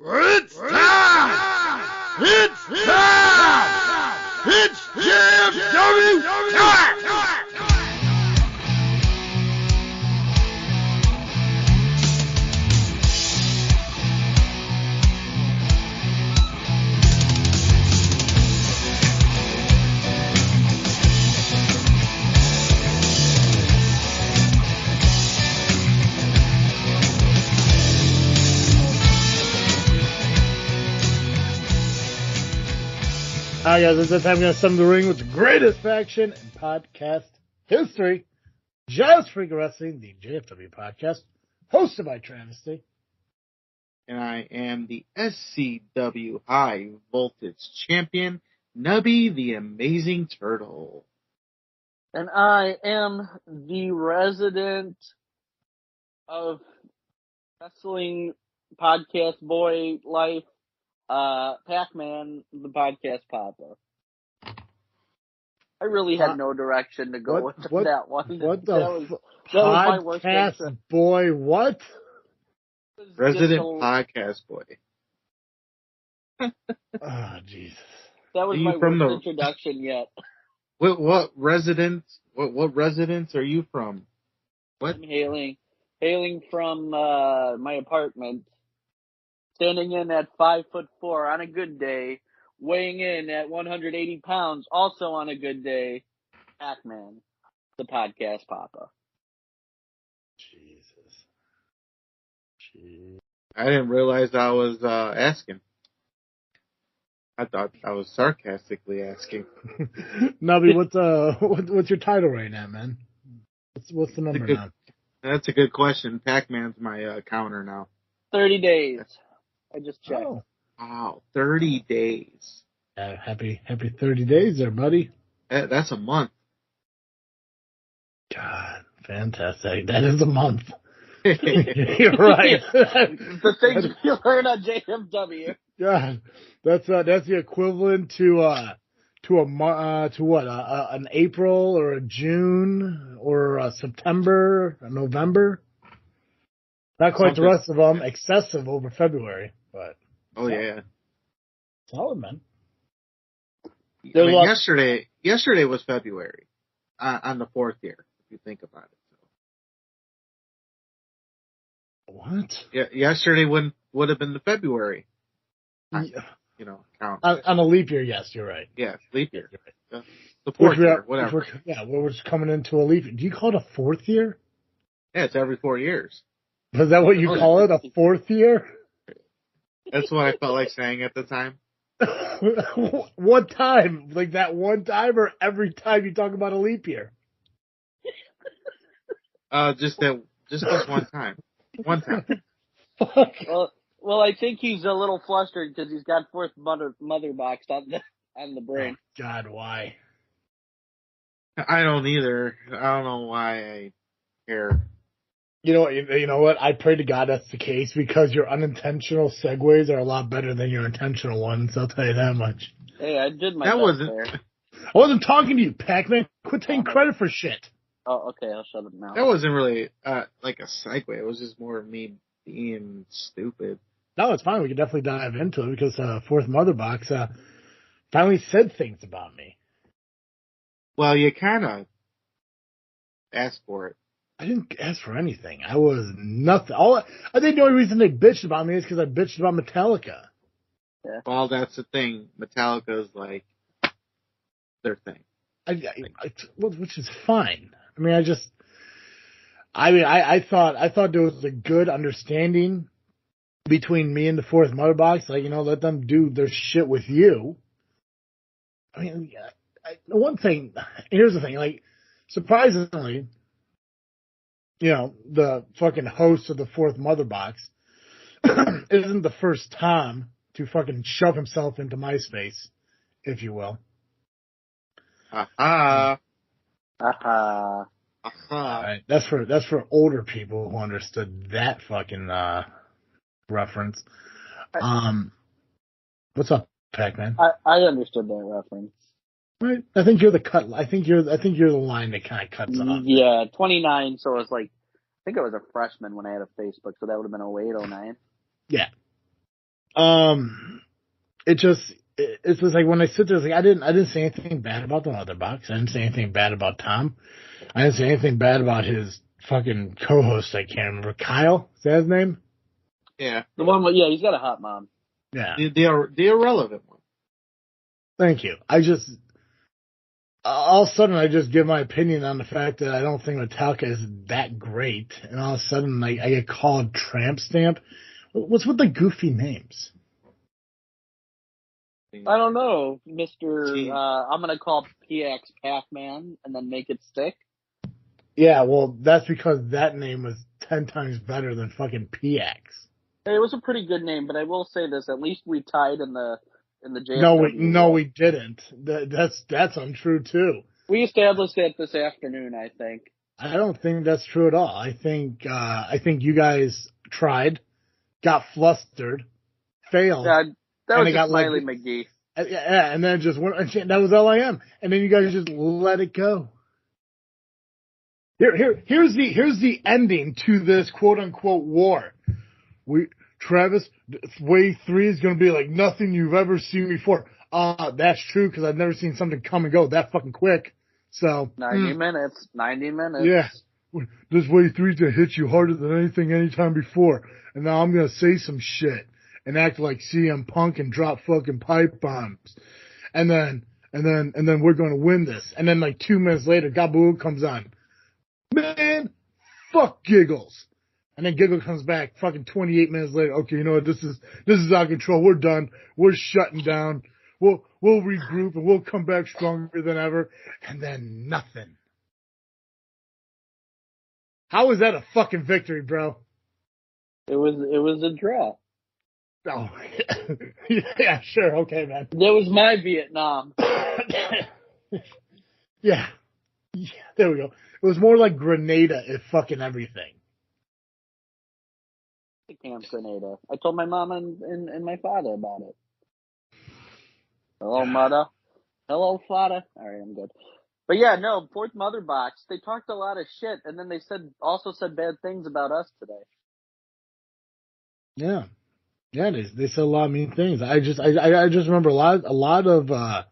It's time! It's time! It's JFW time! Hi guys, it's that time we're going to sum the ring with the greatest faction in podcast history. Just Freak Wrestling, the JFW Podcast, hosted by Travesty. And I am the SCW High Voltage Champion, Nubby the Amazing Turtle. And I am the resident of wrestling podcast boy life, Pacman, the podcast papa. I really had no direction to go with that one. What that the was my worst podcast boy? What? Resident podcast boy. Oh, Jesus. That was my worst introduction yet. What residence are you from? What? I'm hailing from my apartment. Standing in at 5'4" on a good day, weighing in at 180 pounds, also on a good day, Pacman, the podcast papa. Jesus. Jeez. I didn't realize I was asking. I thought I was sarcastically asking. Nubby, what's your title right now, man? What's the number now? That's a good question. Pacman's my counter now. 30 days. I just checked. Oh. Wow, 30 days. Happy 30 days there, buddy. That's a month. God, fantastic. That is a month. You're right. The things you learn on JFW. God, that's the equivalent to an April or a June or a September, a November. Not quite the rest of them, excessive over February, but. Oh, yeah. Solid, man. I mean, yesterday was February, on the 4th year, if you think about it. So. What? Yeah, yesterday would have been the February. Yeah. Count. On a leap year, yes, you're right. Yeah, leap year. Right. The 4th year, whatever. We're just coming into a leap year. Do you call it a 4th year? Yeah, it's every 4 years. Is that what you call it, a 4th year? That's what I felt like saying at the time. What time? Like that one time or every time you talk about a leap year? Just this one time. One time. Fuck. Well, I think he's a little flustered because he's got fourth mother boxed on the brain. Oh, God, why? I don't either. I don't know why I care. You know what? I pray to God that's the case because your unintentional segues are a lot better than your intentional ones. I'll tell you that much. Hey, I did my best there. I wasn't talking to you, Pacman. Quit taking credit for shit. Oh, okay. I'll shut up now. That wasn't really like a segue. It was just more of me being stupid. No, it's fine. We can definitely dive into it because Fourth Mother Box finally said things about me. Well, you kind of asked for it. I didn't ask for anything. I was nothing. I think the only reason they bitched about me is because I bitched about Metallica. Yeah. Well, that's the thing. Metallica's like their thing. Which is fine. I mean, I thought there was a good understanding between me and the Fourth Mother Box. Like, let them do their shit with you. I mean, one thing. Here's the thing. Like, surprisingly. The fucking host of the Fourth Mother Box isn't the first time to fucking shove himself into MySpace, if you will. Aha. Aha. Right. That's for older people who understood that fucking reference. What's up, Pacman? I understood that reference. Right. I think you're the cut. I think you're the line that kind of cuts off. Yeah, 29. So it's like, I think I was a freshman when I had a Facebook, so that would have been 08, 09. Yeah. It's just like when I sit there, it's like I didn't say anything bad about the other box. I didn't say anything bad about Tom. I didn't say anything bad about his fucking co-host. I can't remember. Kyle, is that his name? Yeah. The one with, he's got a hot mom. Yeah. The irrelevant one. Thank you. All of a sudden I just give my opinion on the fact that I don't think Metallica is that great, and all of a sudden I get called tramp stamp. What's with the goofy names? I don't know, Mr. I'm going to call PX Pacman and then make it stick. Yeah, well, that's because that name was 10 times better than fucking PX. Hey, it was a pretty good name, but I will say this: at least we tied in the JFW. No, we didn't. That's untrue too. We established that this afternoon, I think. I don't think that's true at all. I think you guys tried, got flustered, failed. That was just Smiley McGee. Yeah, and then just went. That was L.I.M. And then you guys just let it go. Here's the ending to this quote unquote war. Travis, wave 3 is going to be like nothing you've ever seen before. That's true because I've never seen something come and go that fucking quick. So 90 minutes. Yeah, this wave 3 is going to hit you harder than anything anytime before. And now I'm going to say some shit and act like CM Punk and drop fucking pipe bombs. And then we're going to win this. And then like 2 minutes later, Gaboo comes on. Man, fuck Giggles. And then Giggle comes back fucking 28 minutes later. Okay, you know what? This is out of control. We're done. We're shutting down. We'll regroup and we'll come back stronger than ever. And then nothing. How is that a fucking victory, bro? It was a draw. Oh, yeah, sure. Okay, man. That was my Vietnam. Yeah, there we go. It was more like Grenada if fucking everything. Camp Grenada. I told my mom and my father about it. Hello, mother. Hello, father. All right, I'm good. But yeah, no, Fourth Mother Box. They talked a lot of shit, and then they also said bad things about us today. Yeah, they said a lot of mean things. I just remember a lot of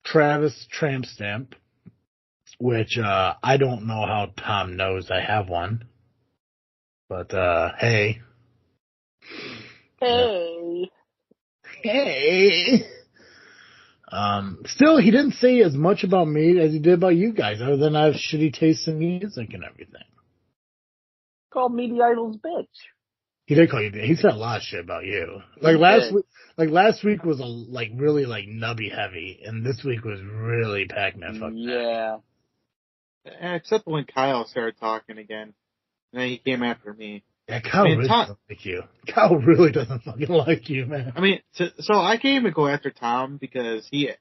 Travis tramp stamp, which I don't know how Tom knows I have one. But, hey. Hey. Still, he didn't say as much about me as he did about you guys, other than I have shitty taste in music and everything. Called me the Idol's bitch. He did call you. He said a lot of shit about you. Like last week was really Nubby heavy, and this week was really Pacman fucking. Yeah. Except when Kyle started talking again. And then he came after me. Yeah, Kyle really doesn't like you. Kyle really doesn't fucking like you, man. I mean, so I came to go after Tom because he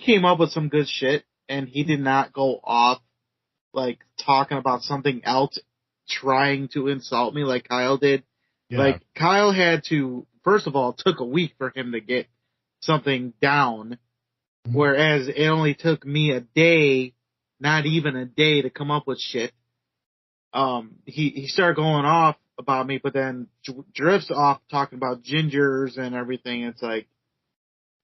came up with some good shit, and he did not go off, like, talking about something else, trying to insult me like Kyle did. Yeah. Like, Kyle had to, first of all, it took a week for him to get something down, whereas it only took me a day, not even a day, to come up with shit. He started going off about me, but then drifts off talking about gingers and everything. It's like,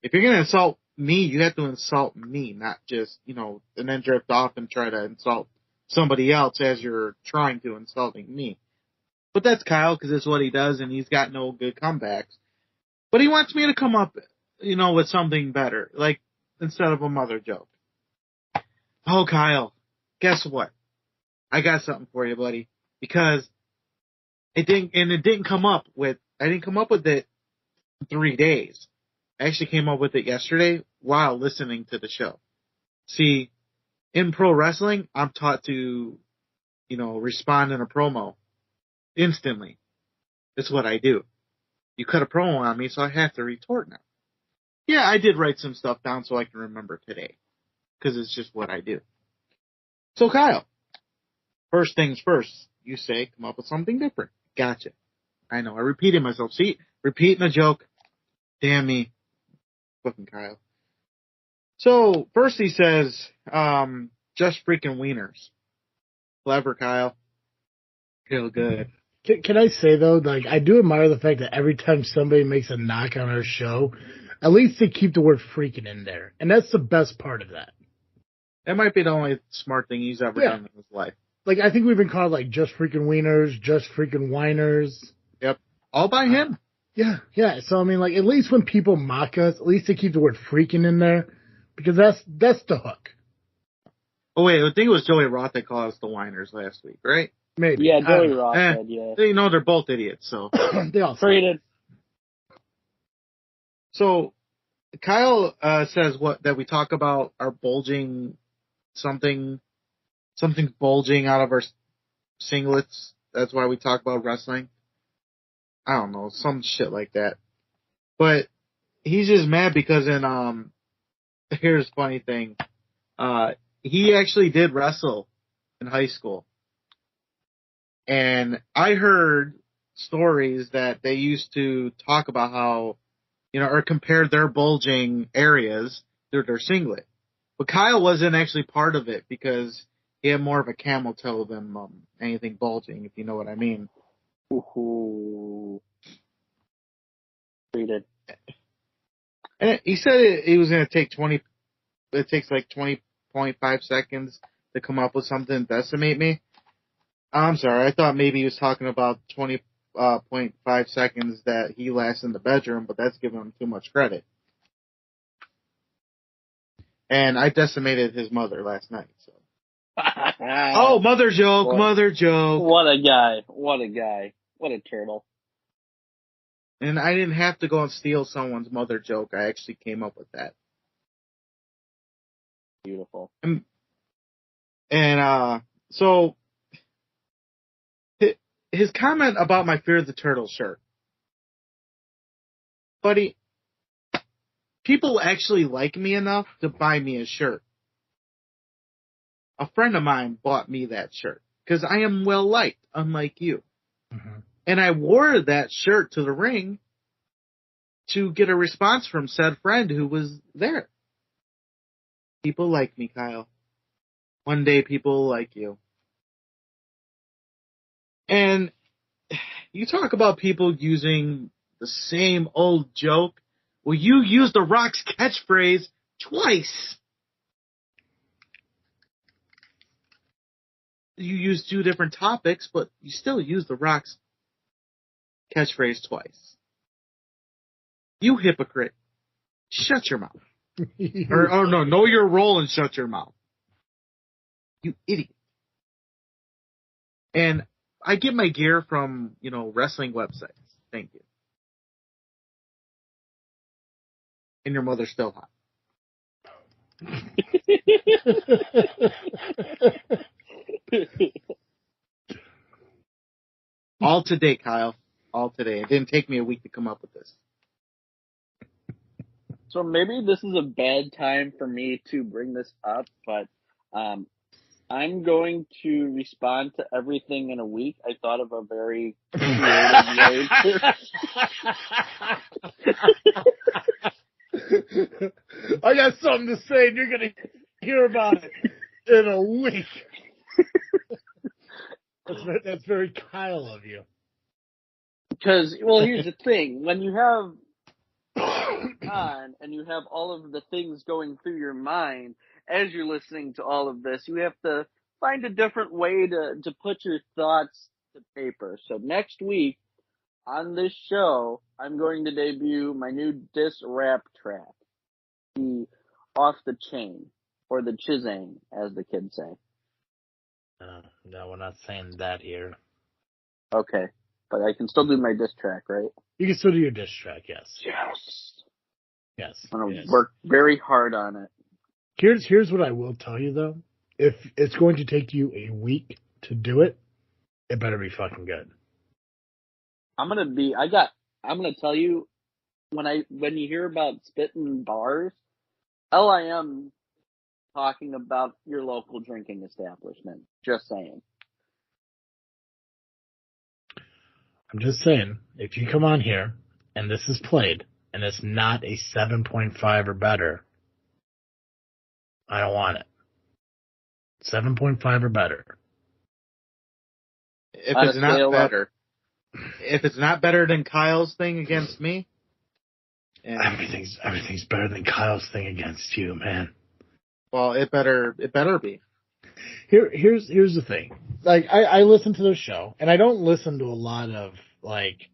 if you're gonna insult me, you have to insult me, not just, and then drift off and try to insult somebody else as you're trying to insulting me. But that's Kyle, because it's what he does, and he's got no good comebacks. But he wants me to come up, with something better, like, instead of a mother joke. Oh, Kyle, guess what? I got something for you, buddy, because I didn't come up with it in 3 days. I actually came up with it yesterday while listening to the show. See, in pro wrestling, I'm taught to, respond in a promo instantly. That's what I do. You cut a promo on me, so I have to retort now. Yeah, I did write some stuff down so I can remember today, because it's just what I do. So, Kyle. First things first, you say, come up with something different. Gotcha. I know, I repeated myself. See, repeating a joke. Damn me. Fucking Kyle. So, first he says, just freaking wieners. Clever, Kyle. Feel good. Can I say though, like I do admire the fact that every time somebody makes a knock on our show, at least they keep the word freaking in there, and that's the best part of that. That might be the only smart thing he's ever done in his life. Like I think we've been called like just freaking wieners, just freaking whiners. Yep, all by him. Yeah. So I mean, like at least when people mock us, at least they keep the word freaking in there, because that's the hook. Oh wait, I think it was Joey Roth that called us the whiners last week, right? Maybe. Yeah, Joey Roth said, yeah. You know, they're both idiots, so. They all Traded. So, Kyle says that we talk about our bulging, something bulging out of our singlets. That's why we talk about wrestling. I don't know, some shit like that. But he's just mad because here's a funny thing. He actually did wrestle in high school. And I heard stories that they used to talk about how, or compare their bulging areas to their singlet. But Kyle wasn't actually part of it because he had more of a camel toe than anything bulging, if you know what I mean. Ooh. Treated. And he said it was going to take it takes like 20.5 seconds to come up with something to estimate me. I'm sorry, I thought maybe he was talking about 20.5 seconds that he lasts in the bedroom, but that's giving him too much credit. And I decimated his mother last night, so. Oh, mother joke. What a guy. What a turtle. And I didn't have to go and steal someone's mother joke. I actually came up with that. Beautiful. And so his comment about my Fear the Turtle shirt. Buddy, people actually like me enough to buy me a shirt. A friend of mine bought me that shirt because I am well liked, unlike you. Mm-hmm. And I wore that shirt to the ring to get a response from said friend who was there. People like me, Kyle. One day people will like you. And you talk about people using the same old joke. Well, you used The Rock's catchphrase twice. You used two different topics, but you still used The Rock's catchphrase twice. You hypocrite. Shut your mouth. No, know your role and shut your mouth. You idiot. And I get my gear from, wrestling websites. Thank you. And your mother's still hot. All today, Kyle. All today. It didn't take me a week to come up with this. So maybe this is a bad time for me to bring this up, but I'm going to respond to everything in a week. I thought of a very creative way. I got something to say, and you're going to hear about it in a week. That's very Kyle of you. Because, well, here's the thing. When you have on and you have all of the things going through your mind as you're listening to all of this, you have to find a different way to put your thoughts to paper. So next week on this show, I'm going to debut my new diss rap track, the Off the Chain, or the Chizang, as the kids say. No, we're not saying that here. Okay, but I can still do my diss track, right? You can still do your diss track, yes. Yes. I'm going to work very hard on it. Here's what I will tell you, though. If it's going to take you a week to do it, it better be fucking good. I'm going to tell you, when you hear about spitting bars, L.I.M. talking about your local drinking establishment. Just saying. I'm just saying, if you come on here and this is played and it's not a 7.5 or better, I don't want it. 7.5 or better. If it's not better, if it's not better than Kyle's thing against me, and everything's better than Kyle's thing against you, man. Well, it better be. Here's the thing. Like, I listen to the show, and I don't listen to a lot of, like,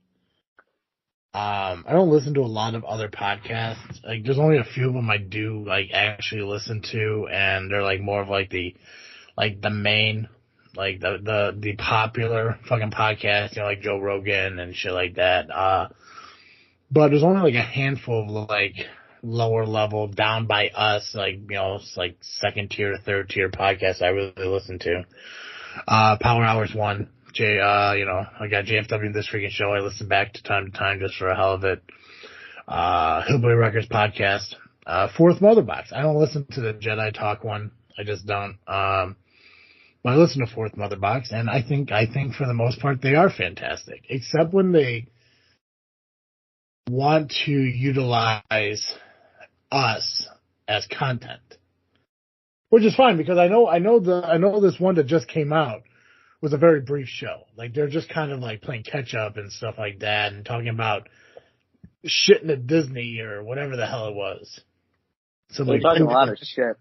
I don't listen to a lot of other podcasts. Like, there's only a few of them I do, like, actually listen to, and they're, like, more of, like, the main, like, the popular fucking podcasts, you know, like Joe Rogan and shit like that. But there's only, like, a handful of, like, lower level, down by us, like, you know, it's like second tier, third tier podcasts I really listen to. Power Hour's one. You know, I got JFW This Freaking Show. I listen back to time just for a hell of it. Hillbilly Records podcast. Fourth Mother Box. I don't listen to the Jedi Talk one. I just don't. But I listen to Fourth Mother Box, and I think for the most part they are fantastic, except when they want to utilize us as content, which is fine because I know this one that just came out was a very brief show. Like, they're just kind of like playing catch up and stuff like that, and talking about shitting at Disney or whatever the hell it was. They're talking a lot of shit.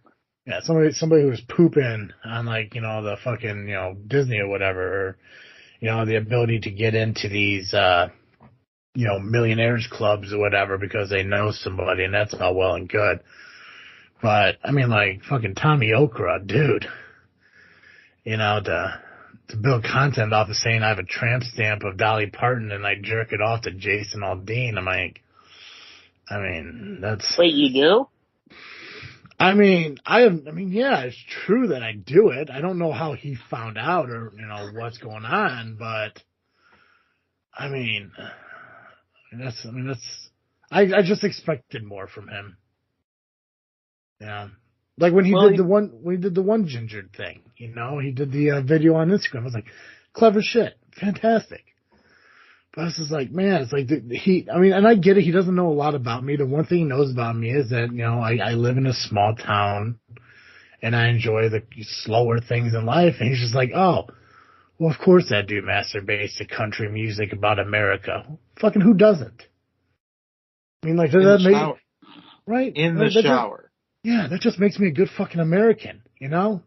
Yeah, somebody who was pooping on, like, you know, the fucking, you know, Disney or whatever, or, you know, the ability to get into these, you know, millionaires clubs or whatever because they know somebody, and that's all well and good. But, I mean, like, fucking Tommy Okra, dude. You know, to build content off of saying I have a tramp stamp of Dolly Parton and I jerk it off to Jason Aldean, I'm like, I mean, that's... Wait, you do? I mean, yeah, it's true that I do it. I don't know how he found out or, you know, what's going on, but, I mean, I just expected more from him. Yeah. Like when he did the one gingered thing, you know, he did the video on Instagram. I was like, clever shit, fantastic. But it's just like, man, it's like and I get it. He doesn't know a lot about me. The one thing he knows about me is that, you know, I live in a small town and I enjoy the slower things in life. And he's just like, oh, well, of course that dude masturbates to country music about America. Fucking who doesn't? I mean, like, does that make right in the shower? Yeah, that just makes me a good fucking American, you know?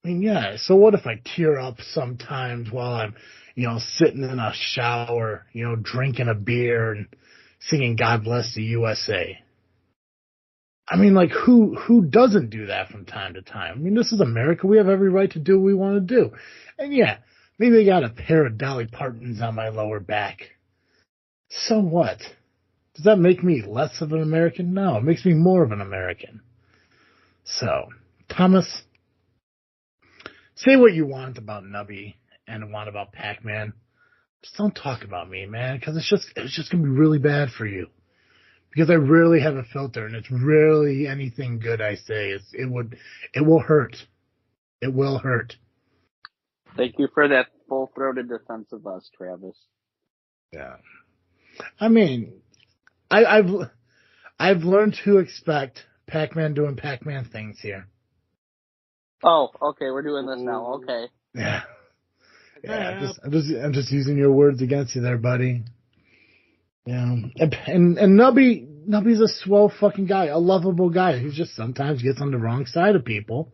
I mean, yeah, so what if I tear up sometimes while I'm, you know, sitting in a shower, you know, drinking a beer and singing God Bless the USA? I mean, like, who doesn't do that from time to time? I mean, this is America. We have every right to do what we want to do. And yeah, maybe I got a pair of Dolly Partons on my lower back. So what? Does that make me less of an American? No, it makes me more of an American. So, Thomas, say what you want about Nubby and want about Pacman. Just don't talk about me, man, because it's just going to be really bad for you. Because I rarely have a filter, and it's rarely anything good I say. It will hurt. It will hurt. Thank you for that full-throated defense of us, Travis. Yeah. I mean, I've learned to expect Pacman doing Pacman things here. Oh, okay, we're doing this now. Okay. Yeah. Yeah, I'm just using your words against you there, buddy. Yeah. And Nubby's a swell fucking guy, a lovable guy. He just sometimes gets on the wrong side of people,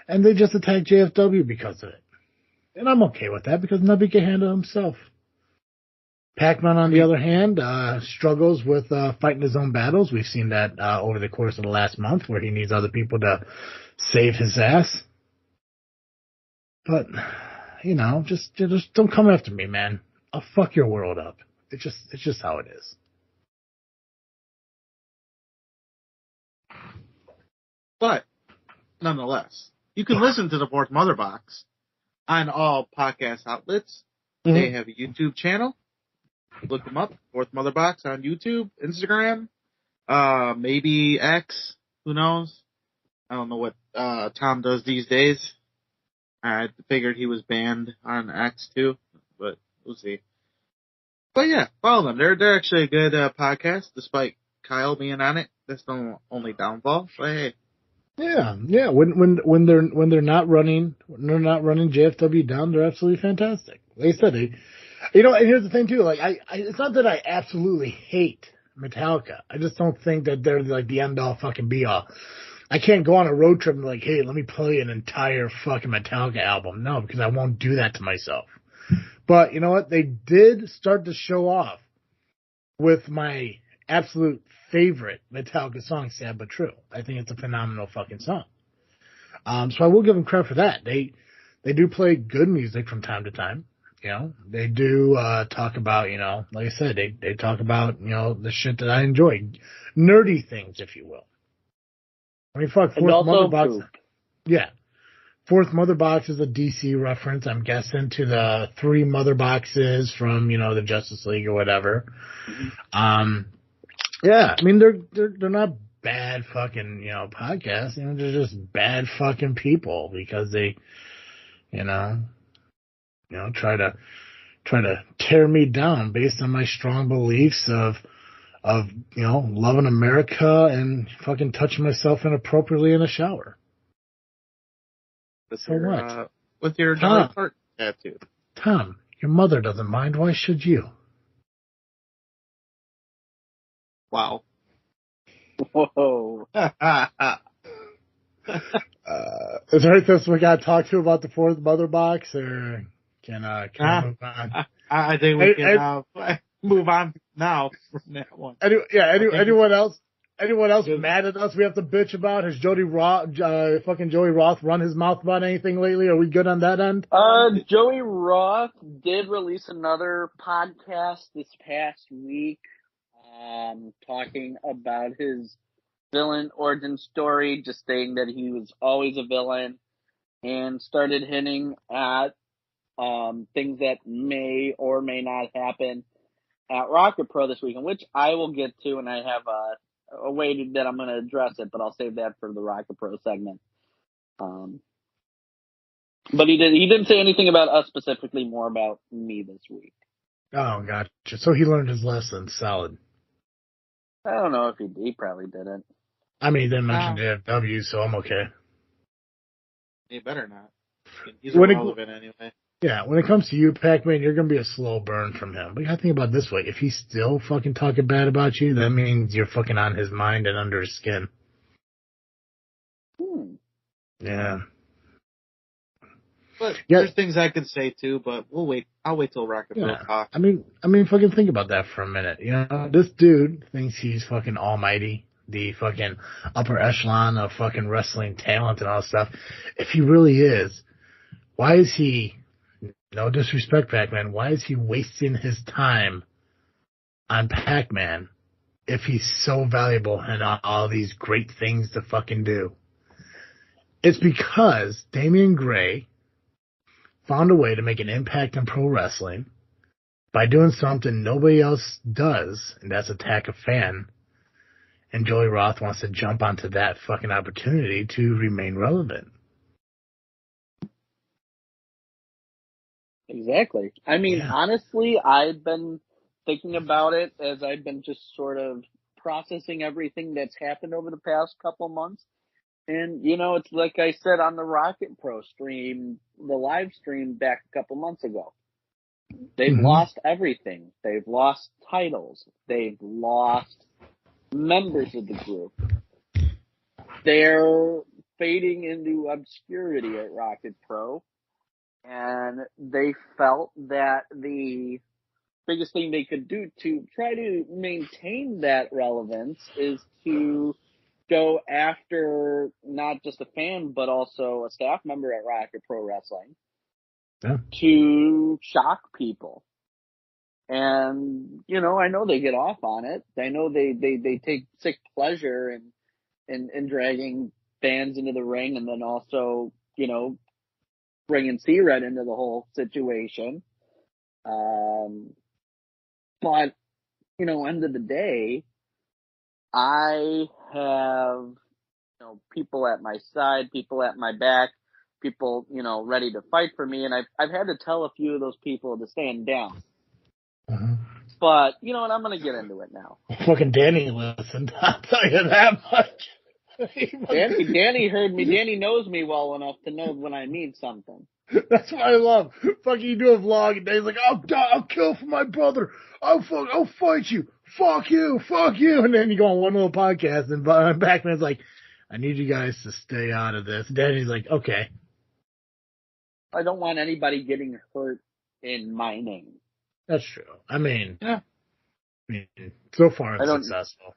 and they just attack JFW because of it. And I'm okay with that because Nubby can handle himself. Pacman, on the other hand, struggles with fighting his own battles. We've seen that over the course of the last month, where he needs other people to save his ass. But, you know, just don't come after me, man. I'll fuck your world up. It's just how it is. But nonetheless, you can listen to the Fourth Mother Box on all podcast outlets. Mm-hmm. They have a YouTube channel. Look them up. Fourth Mother Box on YouTube, Instagram, maybe X. Who knows? I don't know what Tom does these days. I figured he was banned on X too, but we'll see. But yeah, follow them. They're actually a good podcast, despite Kyle being on it. That's the only downfall. But hey. Yeah. When they're not running JFW down, they're absolutely fantastic. Like I said, You know, and here's the thing too, like, it's not that I absolutely hate Metallica. I just don't think that they're like the end all fucking be all. I can't go on a road trip and be like, hey, let me play an entire fucking Metallica album. No, because I won't do that to myself. But you know what? They did start to show off with my absolute favorite Metallica song, Sad But True. I think it's a phenomenal fucking song. So I will give them credit for that. They do play good music from time to time. You know, they do talk about, you know, like I said, they talk about, you know, the shit that I enjoy. Nerdy things, if you will. I mean, fuck, Fourth Mother Box. Yeah. Fourth Mother Box is a DC reference, I'm guessing, to the 3 Mother Boxes from, you know, the Justice League or whatever. Mm-hmm. Yeah, I mean, they're not bad fucking, you know, podcasts. You know, they're just bad fucking people because they, you know, try to tear me down based on my strong beliefs of, you know, loving America and fucking touching myself inappropriately in the shower. So what? With your Dolly Parton tattoo. Tom, your mother doesn't mind. Why should you? Wow. Whoa. Is there anything else we got to talk to about the Fourth Mother Box, or can I move on? I think we can move on now from that one. Anyone else? Anyone else mad at us we have to bitch about? Has Joey Roth run his mouth about anything lately? Are we good on that end? Joey Roth did release another podcast this past week, talking about his villain origin story, just saying that he was always a villain, and started hinting at things that may or may not happen at Rocket Pro this weekend, which I will get to, and I have a way that I'm going to address it, but I'll save that for the Rocket Pro segment. But he didn't say anything about us specifically, more about me this week. Oh, gotcha. So he learned his lesson. Solid. I don't know if he probably didn't. I mean, he didn't mention JFW, so I'm okay. He better not. He's irrelevant anyway. Yeah, when it comes to you, Pacman, you're going to be a slow burn from him. But you got to think about it this way. If he's still fucking talking bad about you, that means you're fucking on his mind and under his skin. Yeah. But there's things I could say too, but we'll wait. I'll wait till Rocket Pro talk. I mean, fucking think about that for a minute. You know, this dude thinks he's fucking almighty, the fucking upper echelon of fucking wrestling talent and all that stuff. If he really is, why is he, no disrespect, Pacman, why is he wasting his time on Pacman if he's so valuable and all these great things to fucking do? It's because Damian Gray found a way to make an impact in pro wrestling by doing something nobody else does, and that's attack a fan. And Joey Roth wants to jump onto that fucking opportunity to remain relevant. Exactly. I mean, honestly, I've been thinking about it as I've been just sort of processing everything that's happened over the past couple months. And, you know, it's like I said on the Rocket Pro stream, the live stream back a couple months ago. They've lost everything. They've lost titles. They've lost members of the group. They're fading into obscurity at Rocket Pro. And they felt that the biggest thing they could do to try to maintain that relevance is to go after not just a fan, but also a staff member at Rocket Pro Wrestling to shock people. And, you know, I know they get off on it. I know they take sick pleasure in dragging fans into the ring, and then also, you know, bringing C-Red into the whole situation. But, you know, end of the day, I have, you know, people at my side, people at my back, people, you know, ready to fight for me. And I've had to tell a few of those people to stand down. But, you know what, I'm going to get into it now. Fucking Danny listened. I'll tell you that much. Danny heard me. Danny knows me well enough to know when I need something. That's what I love. Fucking you do a vlog and Dave's like, oh God, I'll kill for my brother. I'll fight you. Fuck you. And then you go on one little podcast and Pacman's like, I need you guys to stay out of this. Danny's like, okay. I don't want anybody getting hurt in my name. That's true. I mean, Yeah. So far it's successful.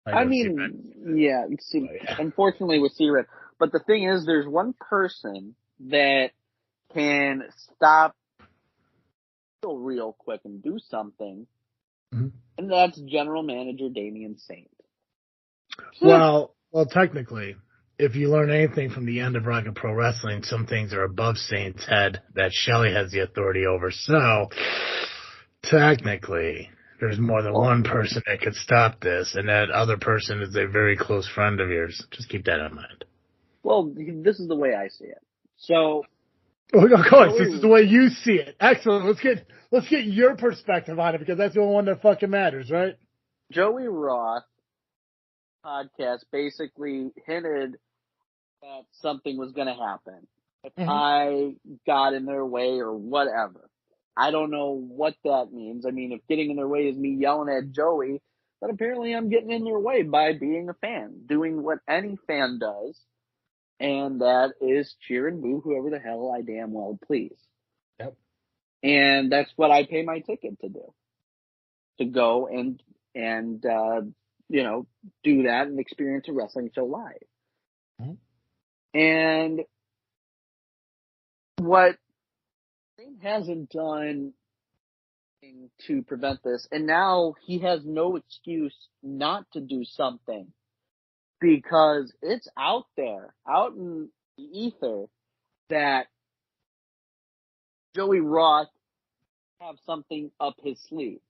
Unfortunately with C-Red. But the thing is, there's one person that can stop real quick and do something, and that's General Manager Damien Saint. Well, technically, if you learn anything from the end of Rocket Pro Wrestling, some things are above Saint's head that Shelley has the authority over. So, technically, there's more than one person that could stop this, and that other person is a very close friend of yours. Just keep that in mind. Well, this is the way I see it. So, of course, this is the way you see it. Excellent. Let's get your perspective on it, because that's the only one that fucking matters, right? Joey Roth podcast basically hinted that something was going to happen if I got in their way or whatever. I don't know what that means. I mean, if getting in their way is me yelling at Joey, then apparently I'm getting in their way by being a fan, doing what any fan does. And that is cheer and boo whoever the hell I damn well please. Yep. And that's what I pay my ticket to do. To go and do that and experience a wrestling show live. And what Shane hasn't done to prevent this, and now he has no excuse not to do something, because it's out there, out in the ether, that Joey Roth have something up his sleeve.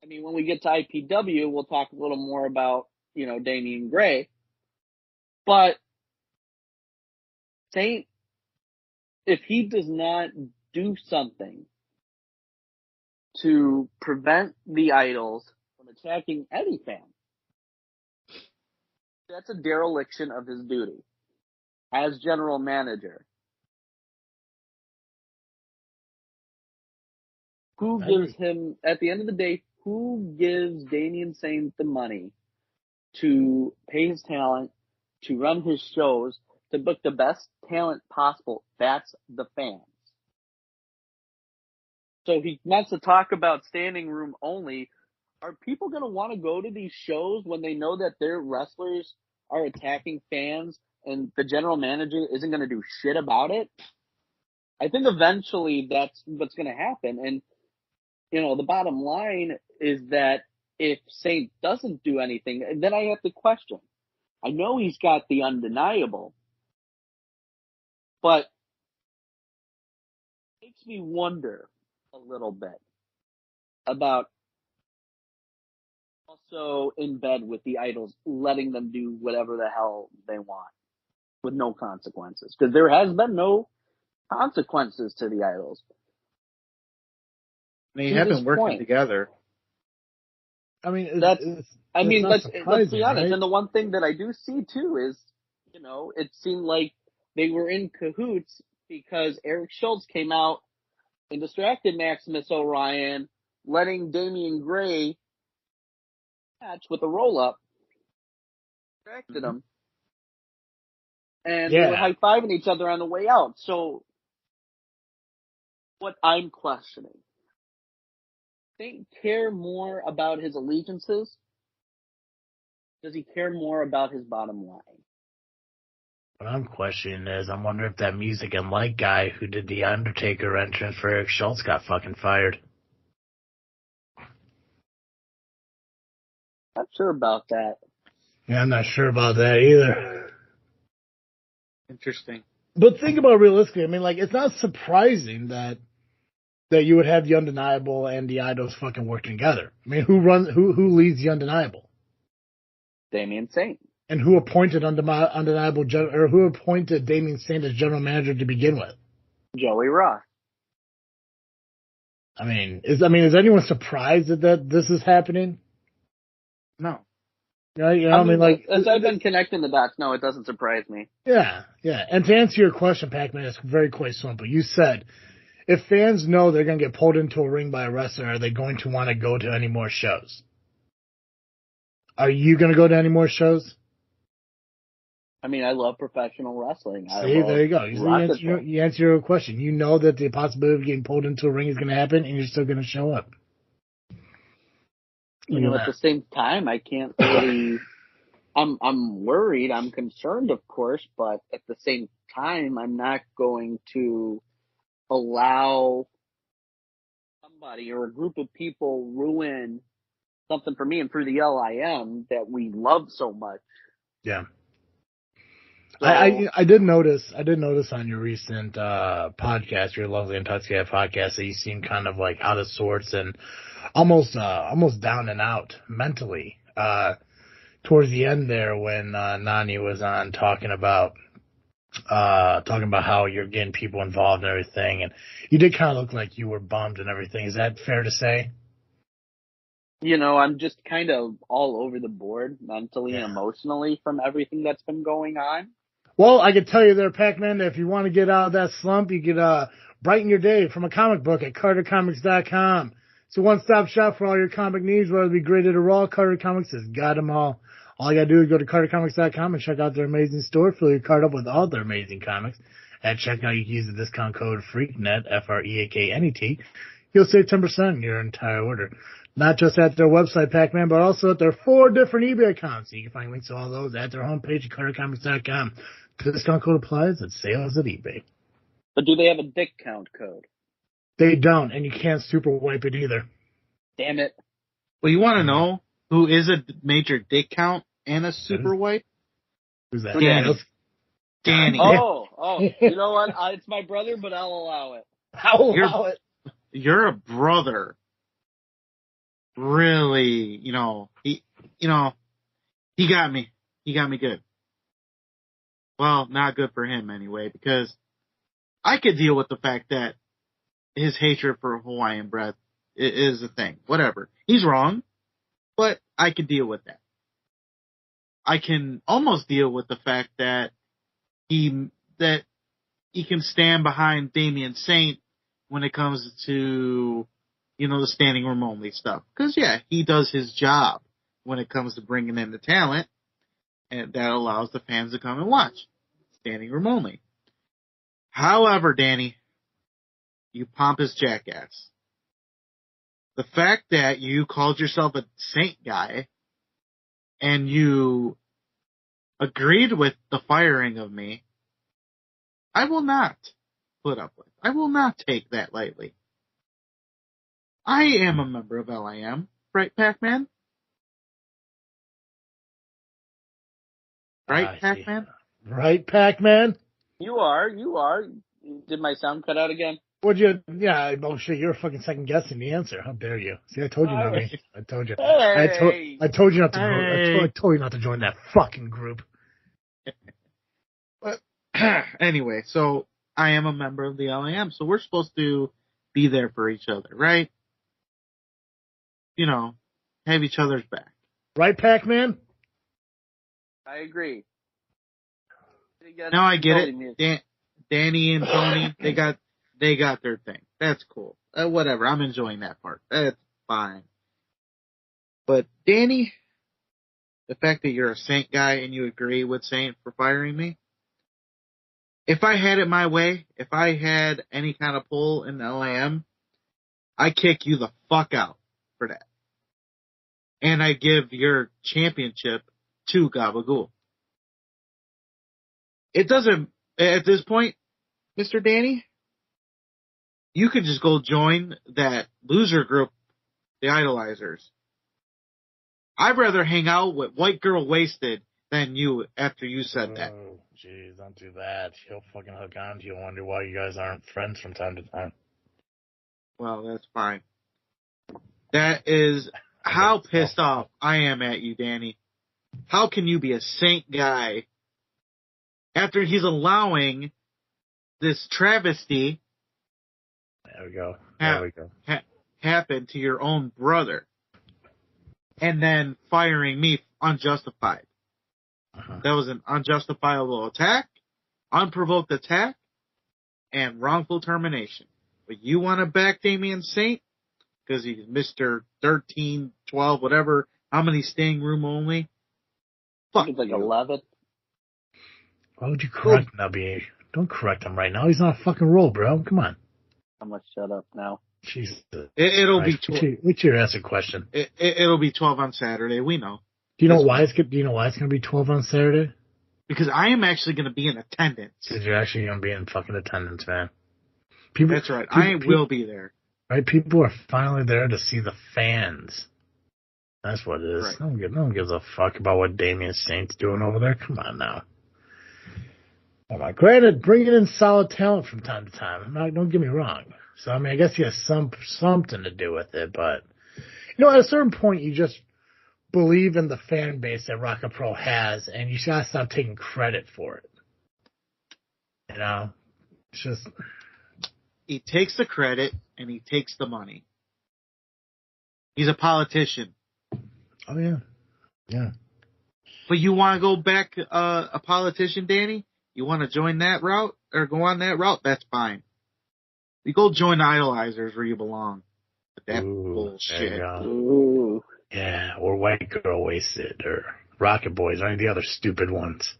I mean, when we get to IPW, we'll talk a little more about, Damian Gray. But Saint, if he does not do something to prevent the Idols from attacking any fan, that's a dereliction of his duty as general manager. Who gives him, at the end of the day, who gives Damien Saint the money to pay his talent, to run his shows, to book the best talent possible? That's the fans. So he wants to talk about standing room only. Are people going to want to go to these shows when they know that their wrestlers are attacking fans and the general manager isn't going to do shit about it? I think eventually that's what's going to happen. And, the bottom line is that if Saint doesn't do anything, then I have to question. I know he's got the undeniable, but it makes me wonder a little bit about also in bed with the Idols, letting them do whatever the hell they want with no consequences. Because there has been no consequences to the Idols. They have been working together. I mean, let's be honest. Right? And the one thing that I do see too is, it seemed like they were in cahoots, because Eric Schultz came out and distracted Maximus Orion, letting Damian Gray match with a roll up, distracted him, and they were high-fiving each other on the way out. So, what I'm questioning, Saint care more about his allegiances? Does he care more about his bottom line? What I'm questioning is, I'm wondering if that Music and Light guy who did the Undertaker entrance for Eric Schultz got fucking fired. Not sure about that. Yeah, I'm not sure about that either. Interesting. But think about it realistically. I mean, it's not surprising that you would have the Undeniable and the Idols fucking working together. I mean, who leads the Undeniable? Damien Saint. And who appointed Undeniable, or who appointed Damien Saint as general manager to begin with? Joey Roth. I mean, is anyone surprised that this is happening? No. Right? You know, I mean, like, as I've been connecting the dots, no, it doesn't surprise me. Yeah. And to answer your question, Pacman, it's very quite simple. You said, if fans know they're going to get pulled into a ring by a wrestler, are they going to want to go to any more shows? Are you going to go to any more shows? I mean, I love professional wrestling. See, there you go. You answer your question. You know that the possibility of getting pulled into a ring is going to happen, and you're still going to show up. At the same time, I can't really. I'm worried. I'm concerned, of course, but at the same time, I'm not going to allow somebody or a group of people ruin something for me and for the L.I.M. that we love so much. Yeah. So, I did notice on your recent podcast, your Lovely Intoxicated podcast, that you seem kind of like out of sorts and almost down and out mentally towards the end there when Nani was on talking about how you're getting people involved and everything, and you did kind of look like you were bummed and everything. Is that fair to say? I'm just kind of all over the board mentally and emotionally from everything that's been going on. Well, I could tell you there, Pacman, that if you want to get out of that slump, you could brighten your day from a comic book at CarterComics.com. It's a one-stop shop for all your comic needs, whether it be graded or raw. Carter Comics has got them all. All you got to do is go to CarterComics.com and check out their amazing store. Fill your cart up with all their amazing comics. At checkout, you can use the discount code FREAKNET, FREAKNET. You'll save 10% on your entire order. Not just at their website, Pacman, but also at their 4 different eBay accounts. You can find links to all those at their homepage at CarterComics.com. Discount code applies at sales at eBay. But do they have a dick count code? They don't, and you can't super wipe it either. Damn it. Well, you want to know who is a major dick count and a super wipe? Who's that? Danny. Oh, you know what? It's my brother, but I'll allow it. I'll allow it. You're a brother. Really, he got me. He got me good. Well, not good for him anyway, because I could deal with the fact that his hatred for Hawaiian breath is a thing. Whatever. He's wrong, but I could deal with that. I can almost deal with the fact that he can stand behind Damien Saint when it comes to, the standing room only stuff. Because, he does his job when it comes to bringing in the talent, and that allows the fans to come and watch. Standing room only. However, Danny, you pompous jackass. The fact that you called yourself a Saint guy and you agreed with the firing of me, I will not put up with. I will not take that lightly. I am a member of L.I.M, right, Pacman? Right, Pacman? Right, Pacman? You are. Did my sound cut out again? Would you? Yeah, bullshit. You're fucking second guessing the answer. How dare you? See, I told you, Nubby. I told you. Hey. I told you not to. I told you not to join that fucking group. But anyway, so I am a member of the L.I.M, so we're supposed to be there for each other, right? Have each other's back. Right, Pacman? I agree. No, I get it. Danny and Tony, they got their thing. That's cool. Whatever. I'm enjoying that part. That's fine. But Danny, the fact that you're a Saint guy and you agree with Saint for firing me, if I had it my way, if I had any kind of pull in the L.I.M, I kick you the fuck out for that. And I give your championship to Gabagool. It doesn't, at this point, Mr. Danny, you could just go join that loser group, the Idolizers. I'd rather hang out with White Girl Wasted than you after you said that. Oh, jeez, don't do that. He'll fucking hook on to you and wonder why you guys aren't friends from time to time. Well, that's fine. That is how pissed off I am at you, Danny. How can you be a Saint guy after he's allowing this travesty happen to your own brother, and then firing me unjustified. That was an unjustifiable attack, unprovoked attack, and wrongful termination. But you want to back Damien Saint because he's Mr. 13, 12, whatever, how many staying room only? Fuck It's like you. 11. Why would you correct Nubby? Don't correct him right now. He's on a fucking roll, bro. Come on. I'm gonna shut up now. Jesus. It'll be 12. What's your answer question? It'll be 12 on Saturday. We know. Do you know why it's going to be 12 on Saturday? Because I am actually going to be in attendance. Because you're actually going to be in fucking attendance, man. That's right. I will be there. Right? People are finally there to see the fans. That's what it is. Right. No one gives a fuck about what Damien Saint's doing over there. Come on now. Come on. Granted, bringing in solid talent from time to time. Don't get me wrong. So, I mean, I guess he has something to do with it. But, at a certain point, you just believe in the fan base that Rocket Pro has, and you gotta stop taking credit for it. It's just... He takes the credit, and he takes the money. He's a politician. Oh, yeah. Yeah. But you want to go back a politician, Danny? You want to join that route, or go on that route? That's fine. You go join the Idolizers where you belong. But that bullshit. Ooh. Yeah, or White Girl Wasted, or Rocket Boys, or any of the other stupid ones.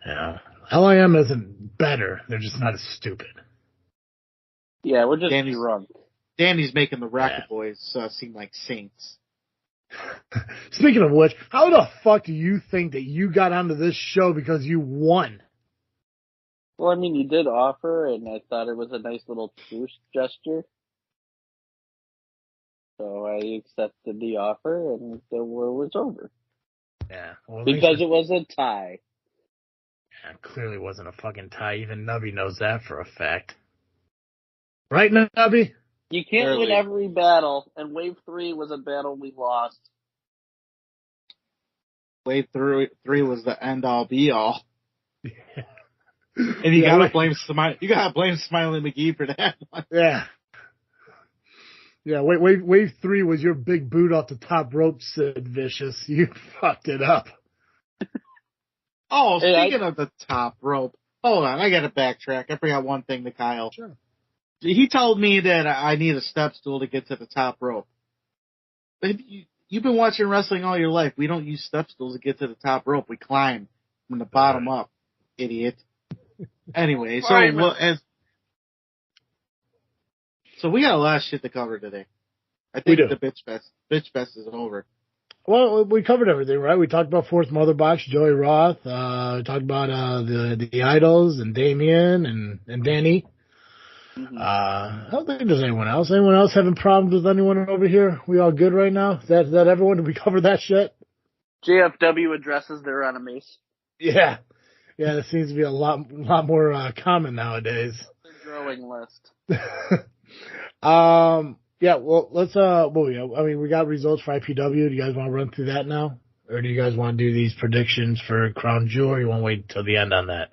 L.I.M isn't better. They're just not as stupid. Yeah, we're just drunk. Danny's making the Rocket Boys seem like saints. Speaking of which, how the fuck do you think that you got onto this show because you won? Well, I mean, you did offer, and I thought it was a nice little truce gesture. So I accepted the offer, and the war was over. Yeah. Well, because it was a tie. Yeah, it clearly wasn't a fucking tie. Even Nubby knows that for a fact. Right, Nubby? You can't win every battle, and Wave 3 was a battle we lost. Wave 3 was the end-all, be-all. Yeah. And you gotta blame Smiley McGee for that one. Yeah. Yeah, wave 3 was your big boot off the top rope, Sid Vicious. You fucked it up. Oh, speaking of the top rope, hold on, I gotta backtrack. I forgot one thing to Kyle. Sure. He told me that I need a step stool to get to the top rope. But you've been watching wrestling all your life. We don't use step stools to get to the top rope. We climb from the bottom up, idiot. Anyway, so we got a lot of shit to cover today. I think the bitch fest is over. Well, we covered everything, right? We talked about Fourth Mother Box, Joey Roth. We talked about the Idols and Damien and Danny. Mm-hmm. I don't think there's anyone else. Anyone else having problems with anyone over here? We all good right now? Is that everyone? Did we cover that shit? JFW addresses their enemies. Yeah. Yeah, it seems to be a lot more common nowadays. The growing list. Yeah, well, let's, we got results for IPW. Do you guys want to run through that now? Or do you guys want to do these predictions for Crown Jewel, or you want to wait till the end on that?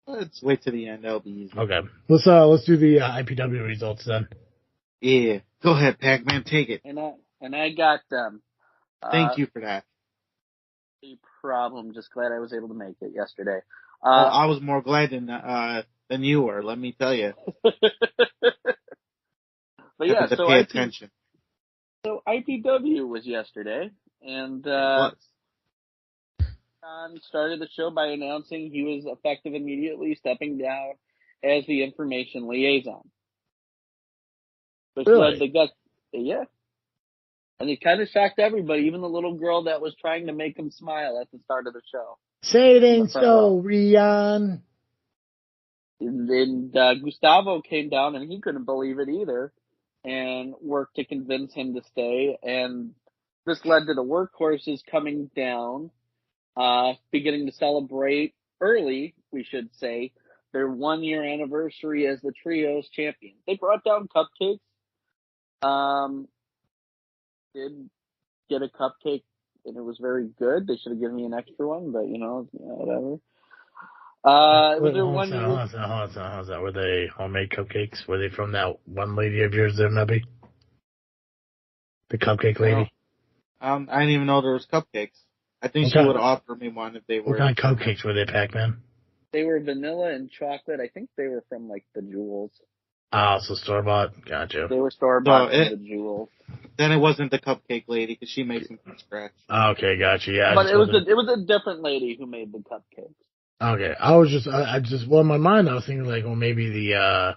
Let's wait till the end. That'll be easy. Okay. Let's do the IPW results then. Yeah. Go ahead, Pacman. Take it. And I got them. Thank you for that. No problem. Just glad I was able to make it yesterday. I was more glad than you were, let me tell you. But yeah, so pay attention. So IPW was yesterday, and John started the show by announcing he was effective immediately stepping down as the information liaison. Which led to yeah. And he kind of shocked everybody, even the little girl that was trying to make him smile at the start of the show. Say it ain't so, Rian. And Gustavo came down, and he couldn't believe it either, and worked to convince him to stay. And this led to the Workhorses coming down, beginning to celebrate early, we should say, their 1-year anniversary as the Trios champions. They brought down cupcakes. Did get a cupcake, and it was very good. They should have given me an extra one, but whatever. It was their 1 year. Hold on. Were they homemade cupcakes? Were they from that one lady of yours there, Nubby? The cupcake lady? I didn't even know there was cupcakes. I think she would offer me one if they were. What kind of cupcakes were they, Pacman? They were vanilla and chocolate. I think they were from like the Jewels. Oh, so store-bought? Gotcha. They were store-bought from the Jewels. Then it wasn't the cupcake lady because she makes them from scratch. Okay, gotcha. Yeah, but it was a different lady who made the cupcakes. Okay, I just well in my mind I was thinking like, well maybe the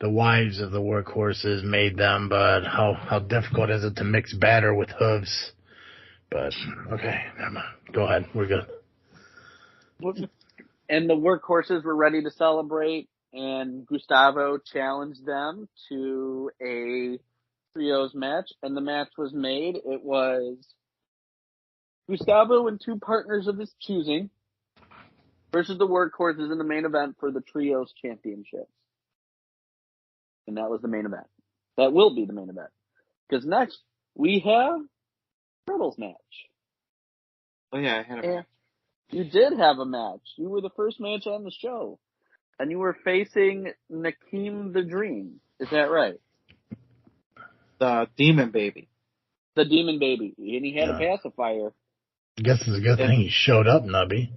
wives of the workhorses made them, but how difficult is it to mix batter with hooves? But okay, never mind. Go ahead, we're good. And the workhorses were ready to celebrate, and Gustavo challenged them to a trios match, and the match was made. It was Gustavo and two partners of his choosing versus the workhorses in the main event for the trios championships. And that was the main event. That will be the main event. Because next, we have Turtles match. Oh yeah, I had a match. You did have a match. You were the first match on the show. And you were facing Nakeem the Dream. Is that right? The Demon Baby. The Demon Baby. And he had a pacifier. I guess it's a good thing he showed up, Nubby.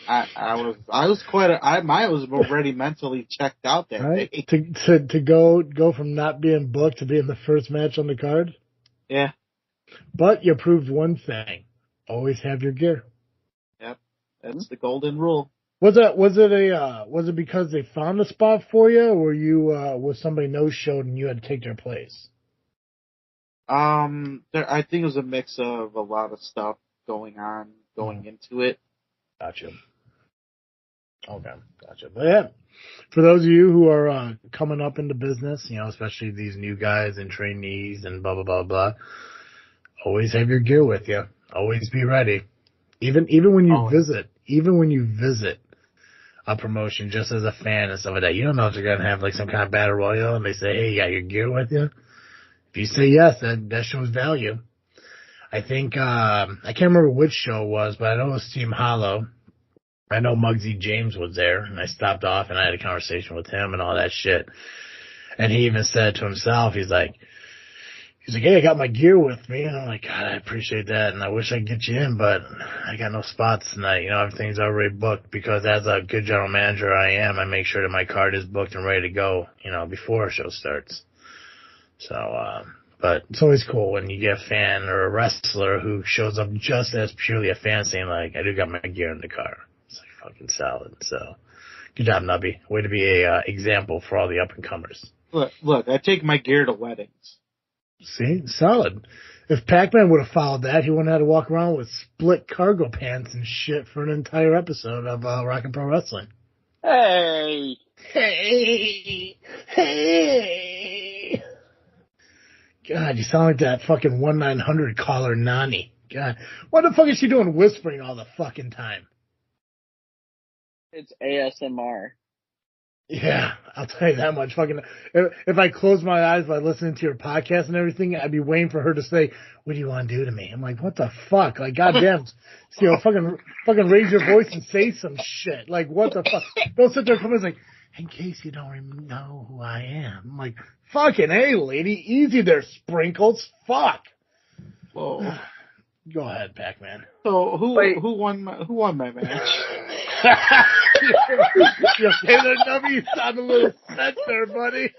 I was already mentally checked out that day. To go from not being booked to being the first match on the card. Yeah. But you proved one thing. Always have your gear. Yep. That's the golden rule. Was it because they found a spot for you, or was somebody no-showed and you had to take their place? I think it was a mix of a lot of stuff going into it. Gotcha. Okay, gotcha. But yeah, for those of you who are coming up into business, especially these new guys and trainees and blah blah blah blah, always have your gear with you. Always be ready. Even when you visit a promotion just as a fan and stuff like that, you don't know if they're gonna have like some kind of battle royal and they say, "Hey, you got your gear with you?" If you say yes, that shows value. I think I can't remember which show it was, but I know it was Team Hollow. I know Muggsy James was there, and I stopped off and I had a conversation with him and all that shit. And he even said to himself, he's like, "Hey, I got my gear with me." And I'm like, "God, I appreciate that, and I wish I could get you in, but I got no spots tonight. Everything's already booked because as a good general manager I make sure that my card is booked and ready to go, before a show starts." So, but it's always cool when you get a fan or a wrestler who shows up just as purely a fan saying like, "I do got my gear in the car." It's like fucking solid. So, good job, Nubby. Way to be a example for all the up and comers. Look, I take my gear to weddings. See, solid. If Pacman would have followed that, he wouldn't have had to walk around with split cargo pants and shit for an entire episode of Rockin' Pro Wrestling. Hey! God, you sound like that fucking 1-900 caller Nani. God, what the fuck is she doing whispering all the fucking time? It's ASMR. Yeah, I'll tell you that much. Fucking, if I close my eyes by listening to your podcast and everything, I'd be waiting for her to say, "What do you want to do to me?" I'm like, what the fuck? Like, goddamn, fucking raise your voice and say some shit. Like, what the fuck? Don't sit there and come in like, "In case you don't even know who I am." I'm like, fucking hey, lady, easy there, Sprinkles. Fuck. Whoa. Go ahead, Pacman. So who won my match? You okay there, Nubby? You sound a little set there, buddy.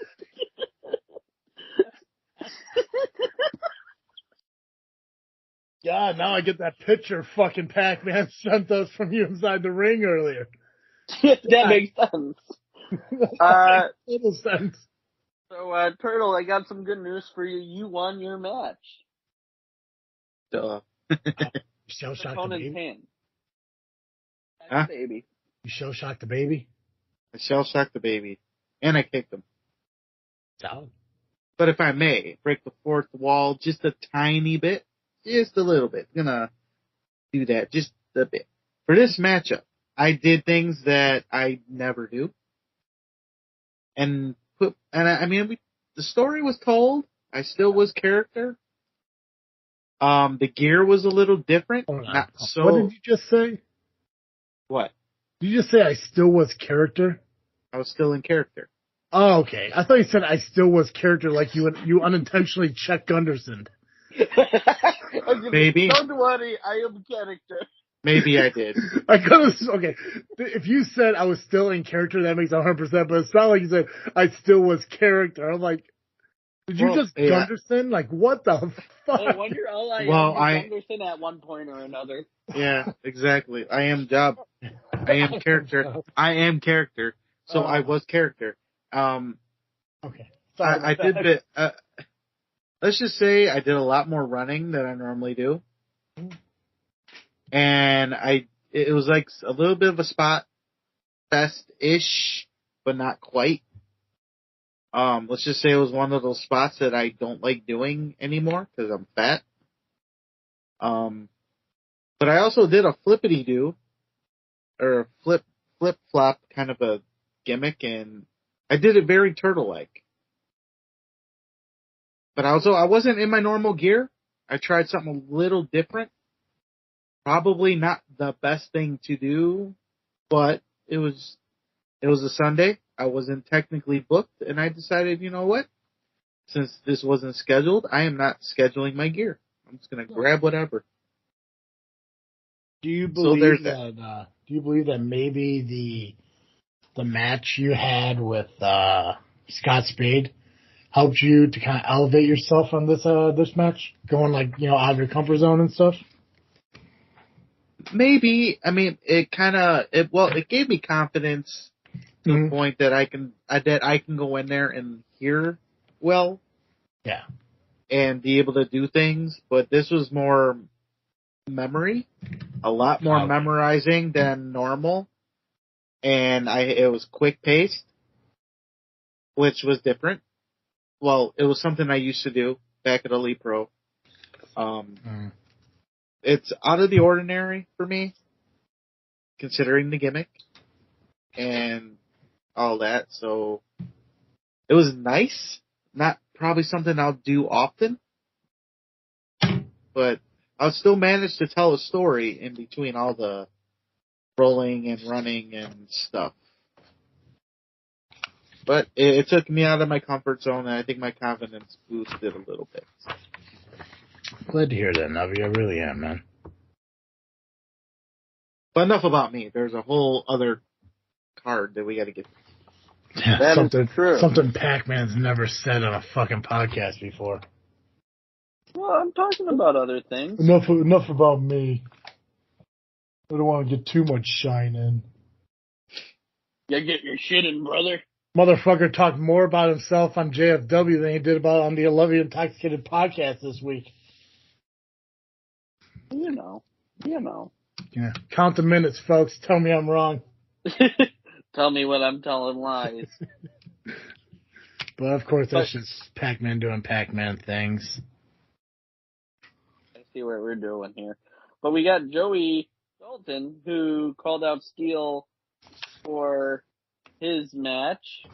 God, now I get that picture fucking Pac-Man sent us from you inside the ring earlier. That makes sense. Total sense. So, Turtle, I got some good news for you. You won your match. Duh. Shell shocked the baby? Huh? Baby. You shell shocked the baby? I shell shocked the baby. And I kicked him. Solid. But if I may, break the fourth wall just a tiny bit. Just a little bit. Gonna do that just a bit. For this matchup, I did things that I never do. And the story was told. I still was character. The gear was a little different. Not so. What did you just say? What? Did you just say I still was character? I was still in character. Oh, okay. I thought you said I still was character like you unintentionally Chuck Gunderson. Maybe. Don't worry, I am character. Maybe I did. I could have, okay. If you said I was still in character, that makes 100%, but it sounded like you said I still was character. I'm like, did you just Gunderson? Like, what the fuck? Oh, when you're L.I.M, Well, you're Gunderson at one point or another. Yeah, exactly. I am job. I am character. I am character. So I was character. Okay. Sorry I did bit. Let's just say I did a lot more running than I normally do. And it was like a little bit of a spot fest-ish, but not quite. Let's just say it was one of those spots that I don't like doing anymore because I'm fat. But I also did a flippity-doo, or a flip-flop kind of a gimmick, and I did it very turtle-like. But I wasn't in my normal gear. I tried something a little different. Probably not the best thing to do, but it was a Sunday. I wasn't technically booked, and I decided, you know what? Since this wasn't scheduled, I am not scheduling my gear. I'm just gonna grab whatever. Do you believe that? Do you believe that maybe the match you had with Scott Spade helped you to kind of elevate yourself on this match, going out of your comfort zone and stuff? Maybe. I mean, it gave me confidence to the point that I can go in there and hear well. Yeah. And be able to do things, but this was more memory, a lot more memorizing than normal, and it was quick paced, which was different. Well, it was something I used to do back at Elite Pro. It's out of the ordinary for me, considering the gimmick and all that. So it was nice. Not probably something I'll do often, but I'll still manage to tell a story in between all the rolling and running and stuff. But it took me out of my comfort zone, and I think my confidence boosted a little bit. Glad to hear that, Nubby. I really am, man. But enough about me. There's a whole other card that we got to get. Yeah, something Pacman's never said on a fucking podcast before. Well, I'm talking about other things. Enough about me. I don't want to get too much shine in. You get your shit in, brother. Motherfucker talked more about himself on JFW than he did on the Love You Intoxicated podcast this week. You know. Yeah. Count the minutes, folks. Tell me I'm wrong. Tell me when I'm telling lies. But of course, that's just Pacman doing Pacman things. I see what we're doing here. But we got Joey Dalton, who called out Steele for his match.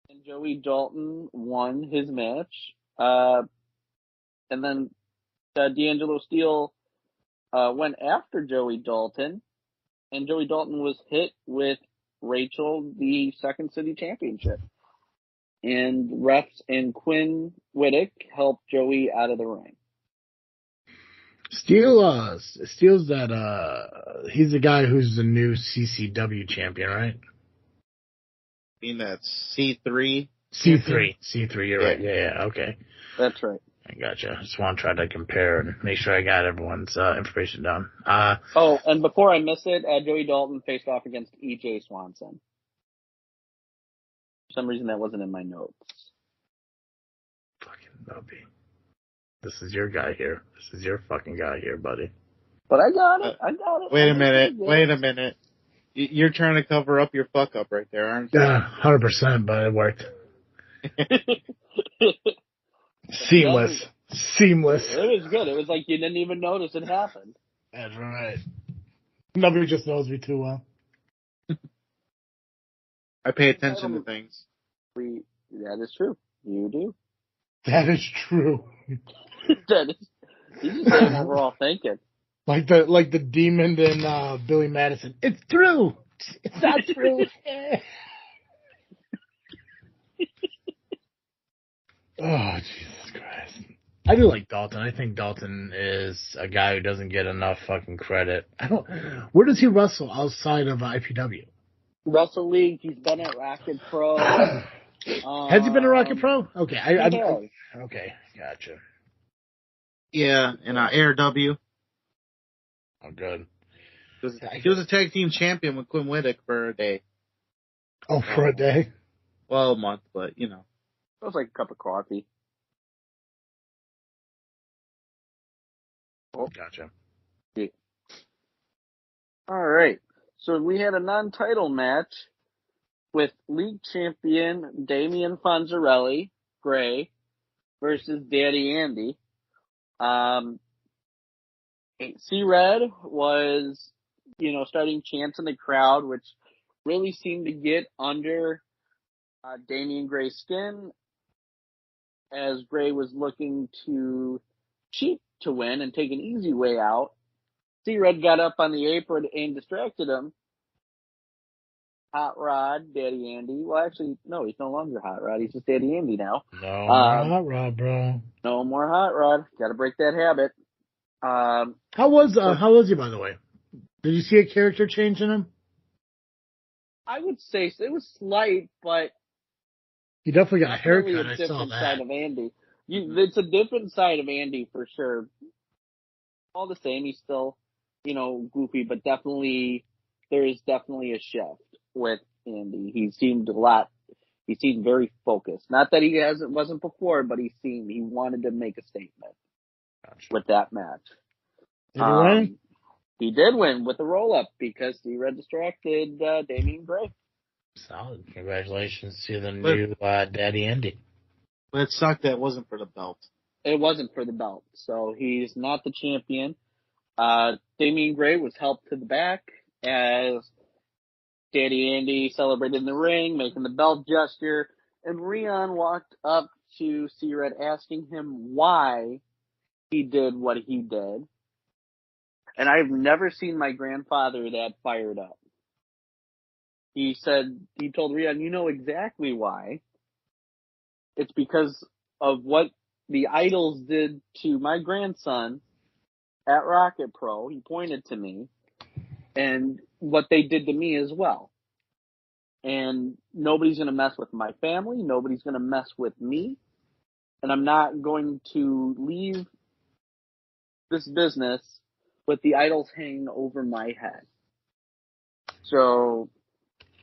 And Joey Dalton won his match. And then D'Angelo Steele went after Joey Dalton. And Joey Dalton was hit with Rachel, the Second City Championship. And refs and Quinn Whittick helped Joey out of the ring. Steele's that he's the guy who's the new CCW champion, right? I mean, that's C3. C3, you're right. Yeah, okay. That's right. I gotcha. Just want to try to compare and make sure I got everyone's information down. And before I miss it, Joey Dalton faced off against EJ Swanson. For some reason, that wasn't in my notes. Fucking Nubby. This is your guy here. This is your fucking guy here, buddy. But I got it. Wait a minute. You're trying to cover up your fuck up right there, aren't you? Yeah, 100%, but it worked. Seamless. It was good. It was like you didn't even notice it happened. That's right. Nobody just knows me too well. I pay attention to things. That is true. You do. That is true. That is. You just saying what we're all thinking. Like the demon in Billy Madison. It's true. It's not true. Oh, Jesus Christ. I do like Dalton. I think Dalton is a guy who doesn't get enough fucking credit. Where does he wrestle outside of IPW? Wrestle League. He's been at Rocket Pro. Has he been a Rocket Pro? Okay, okay, gotcha. Yeah, in Air W. Oh, good. He was a tag team champion with Quinn Whittick for a day. Oh, for a day? Well, a month, but you know. It was like a cup of coffee. Oh, gotcha. Yeah. All right. So we had a non-title match with league champion Damien Fonzarelli, Gray, versus Daddy Andy. C-Red was, starting chants in the crowd, which really seemed to get under Damien Gray's skin, as Gray was looking to cheat to win and take an easy way out. C-Red got up on the apron and distracted him. Hot Rod, Daddy Andy. Well, actually, no, he's no longer Hot Rod. He's just Daddy Andy now. No more Hot Rod, bro. No more Hot Rod. Got to break that habit. How was he, by the way? Did you see a character change in him? I would say it was slight, but he definitely got a haircut. Really a different side of Andy. It's a different side of Andy for sure. All the same, he's still, goofy, but there is definitely a shift with Andy. He seemed very focused. Not that he wasn't before, but he wanted to make a statement with that match. Did he win? He did win with the roll-up because he distracted Damien Gray. Solid. Congratulations to the new Daddy Andy. But it sucked that it wasn't for the belt. It wasn't for the belt, so he's not the champion. Damien Gray was helped to the back as Daddy Andy celebrated in the ring, making the belt gesture, and Rion walked up to C-Red asking him why he did what he did. And I've never seen my grandfather that fired up. He told Rion, you know exactly why. It's because of what the Idols did to my grandson at Rocket Pro. He pointed to me. And what they did to me as well. And nobody's going to mess with my family. Nobody's going to mess with me. And I'm not going to leave this business with the Idols hanging over my head. So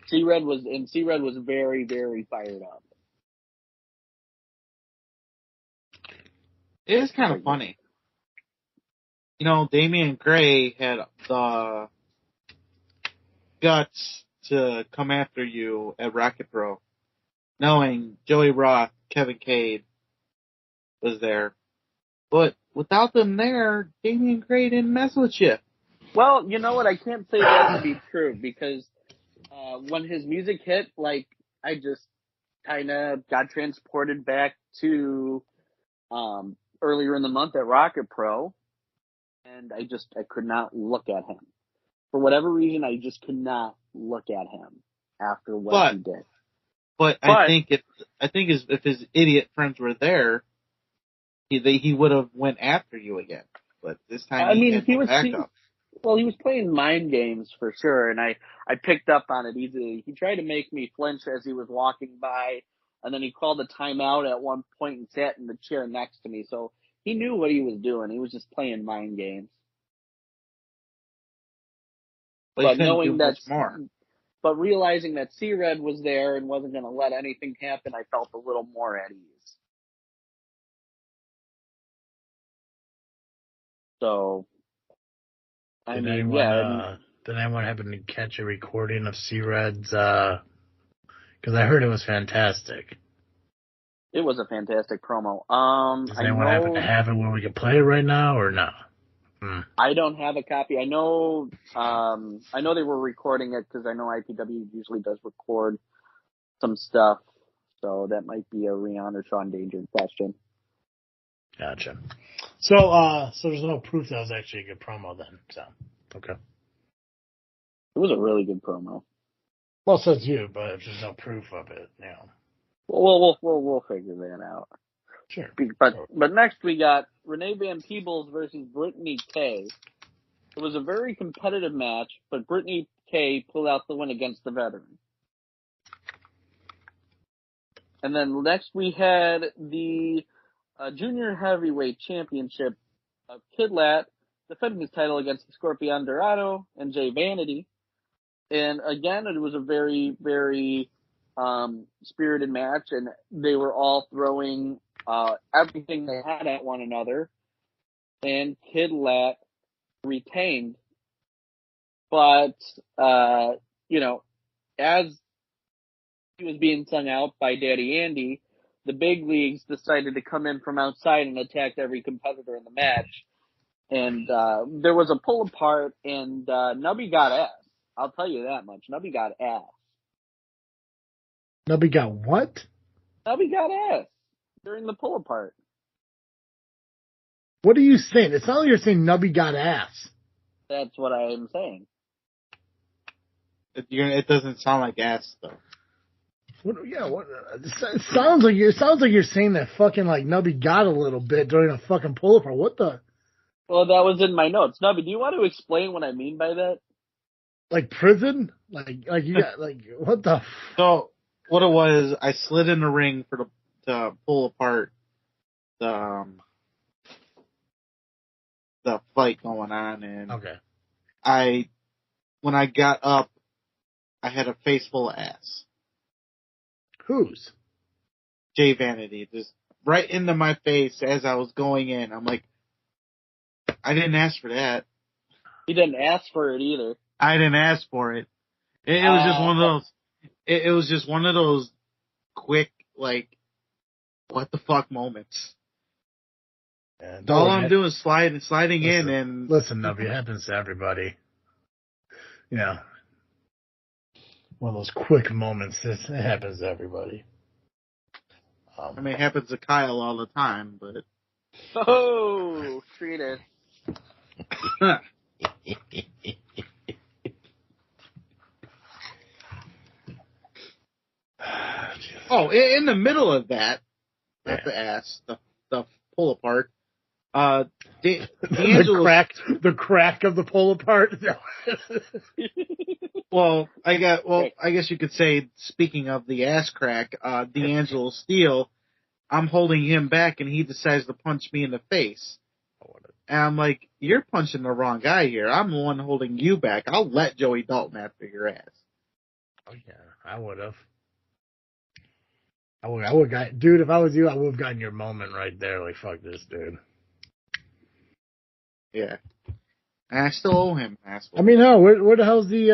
C-Red was very, very fired up. It is kind of funny. Damien Gray had the guts to come after you at Rocket Pro, knowing Joey Roth, Kevin Cade was there. But without them there, Damien Gray didn't mess with you. Well, you know what? I can't say that to be true because when his music hit, I just kind of got transported back to earlier in the month at Rocket Pro, and I could not look at him. For whatever reason, I just could not look at him after what he did. But I think if his idiot friends were there, he would have went after you again. But this time he was playing mind games for sure, and I picked up on it easily. He tried to make me flinch as he was walking by, and then he called a timeout at one point and sat in the chair next to me. So he knew what he was doing. He was just playing mind games. But knowing that, but realizing that C-Red was there and wasn't going to let anything happen, I felt a little more at ease. So, did anyone happen to catch a recording of C-Red's? Because I heard it was fantastic. It was a fantastic promo. Does anyone happen to have it where we can play it right now or no? I don't have a copy. I know they were recording it because I know IPW usually does record some stuff. So that might be a Rion or Sean Danger question. Gotcha. So there's no proof that was actually a good promo then. So, okay. It was a really good promo. Well, so it's you, but if there's no proof of it, We'll figure that out. Sure. But next we got Renee Van Peebles versus Brittany K. It was a very competitive match, but Brittany K pulled out the win against the veteran. And then next we had the Junior Heavyweight Championship of Kid Lat defending his title against Scorpion Dorado and Jay Vanity. And again, it was a very, very spirited match, and they were all throwing everything they had at one another. And Kid Lat retained. But, as he was being sung out by Daddy Andy, the big leagues decided to come in from outside and attack every competitor in the match. And there was a pull apart, and Nubby got ass. I'll tell you that much. Nubby got ass. Nubby got what? Nubby got ass during the pull apart. What are you saying? It's not like you're saying Nubby got ass. That's what I am saying. It doesn't sound like ass though. It sounds like you're saying that fucking like Nubby got a little bit during a fucking pull apart. What the? Well, that was in my notes. Nubby, do you want to explain what I mean by that? Like prison? Like you got like what the? So what it was, I slid in the ring to pull apart the fight going on, and okay. When I got up, I had a face full of ass. Whose? Jay Vanity, just right into my face as I was going in. I'm like, I didn't ask for that. You didn't ask for it either. I didn't ask for it. It was just one of those. It was just one of those quick, like, what the fuck moments. Yeah, all I'm doing is sliding in, and listen, Nubby, it happens to everybody. Yeah, one of those quick moments. It happens to everybody. I mean, it happens to Kyle all the time, but treat it. Oh, in the middle of that, not the ass, the pull apart. The crack of the pull apart. I guess you could say, speaking of the ass crack, D'Angelo Steele, I'm holding him back, and he decides to punch me in the face. And I'm like, you're punching the wrong guy here. I'm the one holding you back. I'll let Joey Dalton after your ass. Oh yeah, I would have. I would got, dude. If I was you, I would have gotten your moment right there. Like, fuck this, dude. Yeah, and I still owe him, asshole. I mean, no. Where the hell's the?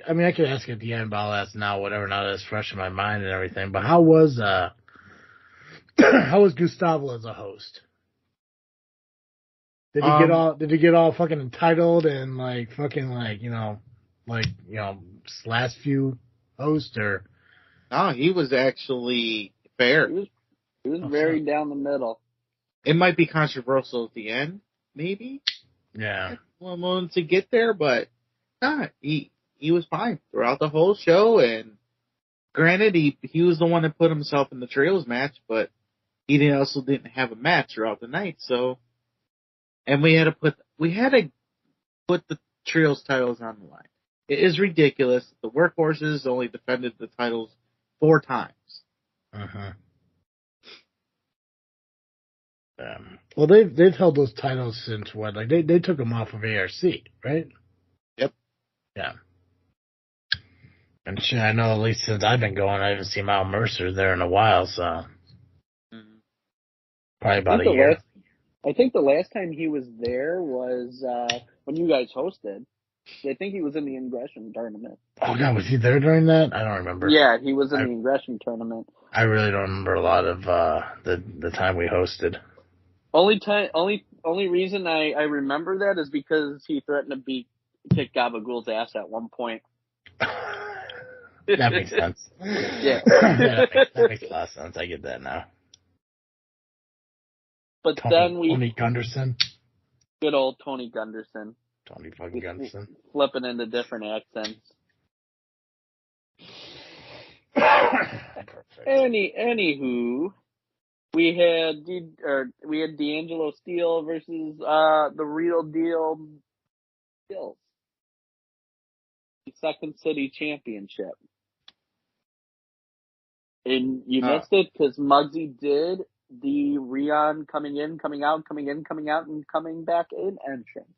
I mean, I could ask at the end, but I'll ask now. Whatever. Now that it's fresh in my mind and everything. But how was Gustavo as a host? Did he get all fucking entitled and like fucking like last few host or? No, he was actually fair. He was very down the middle. It might be controversial at the end, maybe. Yeah. Well, to get there, but he was fine throughout the whole show. And granted, he was the one that put himself in the trios match, but he also didn't have a match throughout the night. So, and we had to put the trios titles on the line. It is ridiculous. The Workhorses only defended the titles 4 times. Uh-huh. Well, they've held those titles since what? Like they took them off of ARC, right? Yep. Yeah. And shit, I know at least since I've been going, I haven't seen Mal Mercer there in a while, so probably about a year. I think the last time he was there was when you guys hosted. I think he was in the Ingression tournament. Oh God, was he there during that? I don't remember. Yeah, he was in the Ingression tournament. I really don't remember a lot of the time we hosted. Only reason I remember that is because he threatened to kick Gabagool's ass at one point. That makes sense. Yeah. that makes a lot of sense. I get that now. But Tony Gunderson. Good old Tony Gunderson. Tony fucking Gunderson. Flipping into different accents. Perfect. Anywho, We had D'Angelo Steele versus the Real Deal Skills. The Second City Championship. And you missed it because Muggsy did the Rion coming in, coming out, and coming back in entrance.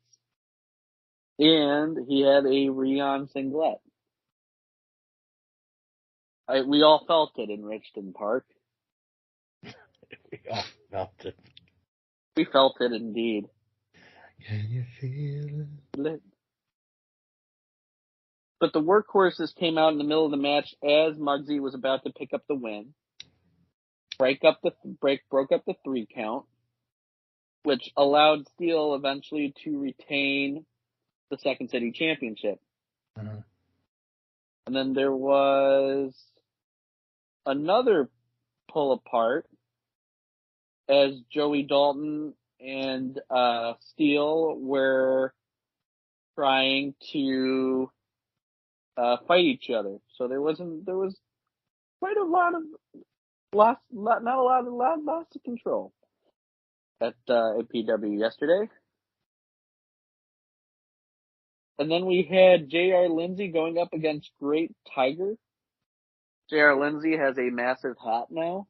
And he had a Rion singlet. We all felt it in Richmond Park. We all felt it. We felt it indeed. Can you feel it? But the workhorses came out in the middle of the match as Muggsy was about to pick up the win. Broke up the 3 count, which allowed Steele eventually to retain the Second City Championship. Uh-huh. And then there was another pull apart as Joey Dalton and Steele were trying to fight each other. So there was quite a lot of loss of control at PW yesterday. And then we had J.R. Lindsay going up against Great Tiger. J.R. Lindsay has a massive hat now.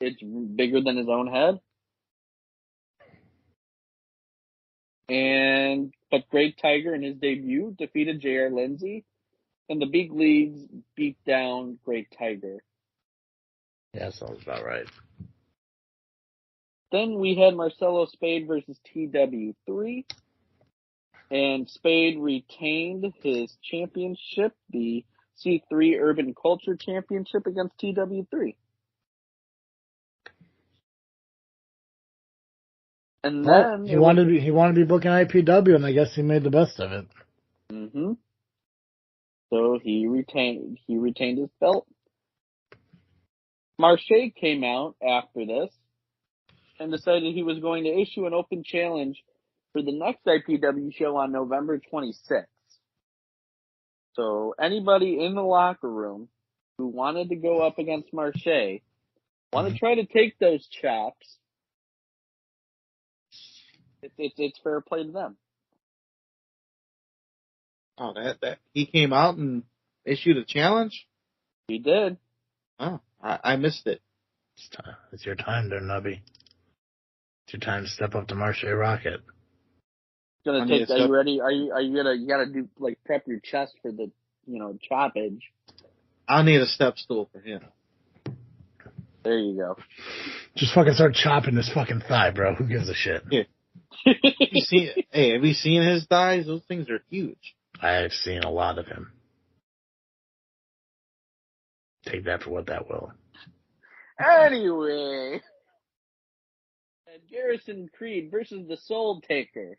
It's bigger than his own head. But Great Tiger in his debut defeated J.R. Lindsay, and the big leagues beat down Great Tiger. Yeah, sounds about right. Then we had Marcelo Spade versus TW3, and Spade retained his championship, the C3 Urban Culture Championship, against TW3. And then he wanted to be booking IPW, and I guess he made the best of it. Mm-hmm. So he retained his belt. Marche came out after this and decided he was going to issue an open challenge for the next IPW show on November 26th. So anybody in the locker room who wanted to go up against Marche, want to try to take those chops, it's fair play to them. Oh, that he came out and issued a challenge? He did. Oh, I missed it. It's your time there, Nubby. It's your time to step up to Marche Rocket. Are you ready? You gotta do, like, prep your chest for the, choppage. I'll need a step stool for him. There you go. Just fucking start chopping this fucking thigh, bro. Who gives a shit? Yeah. Have you seen his thighs? Those things are huge. I've seen a lot of him. Take that for what that will. Anyway. Garrison Creed versus the Soul Taker.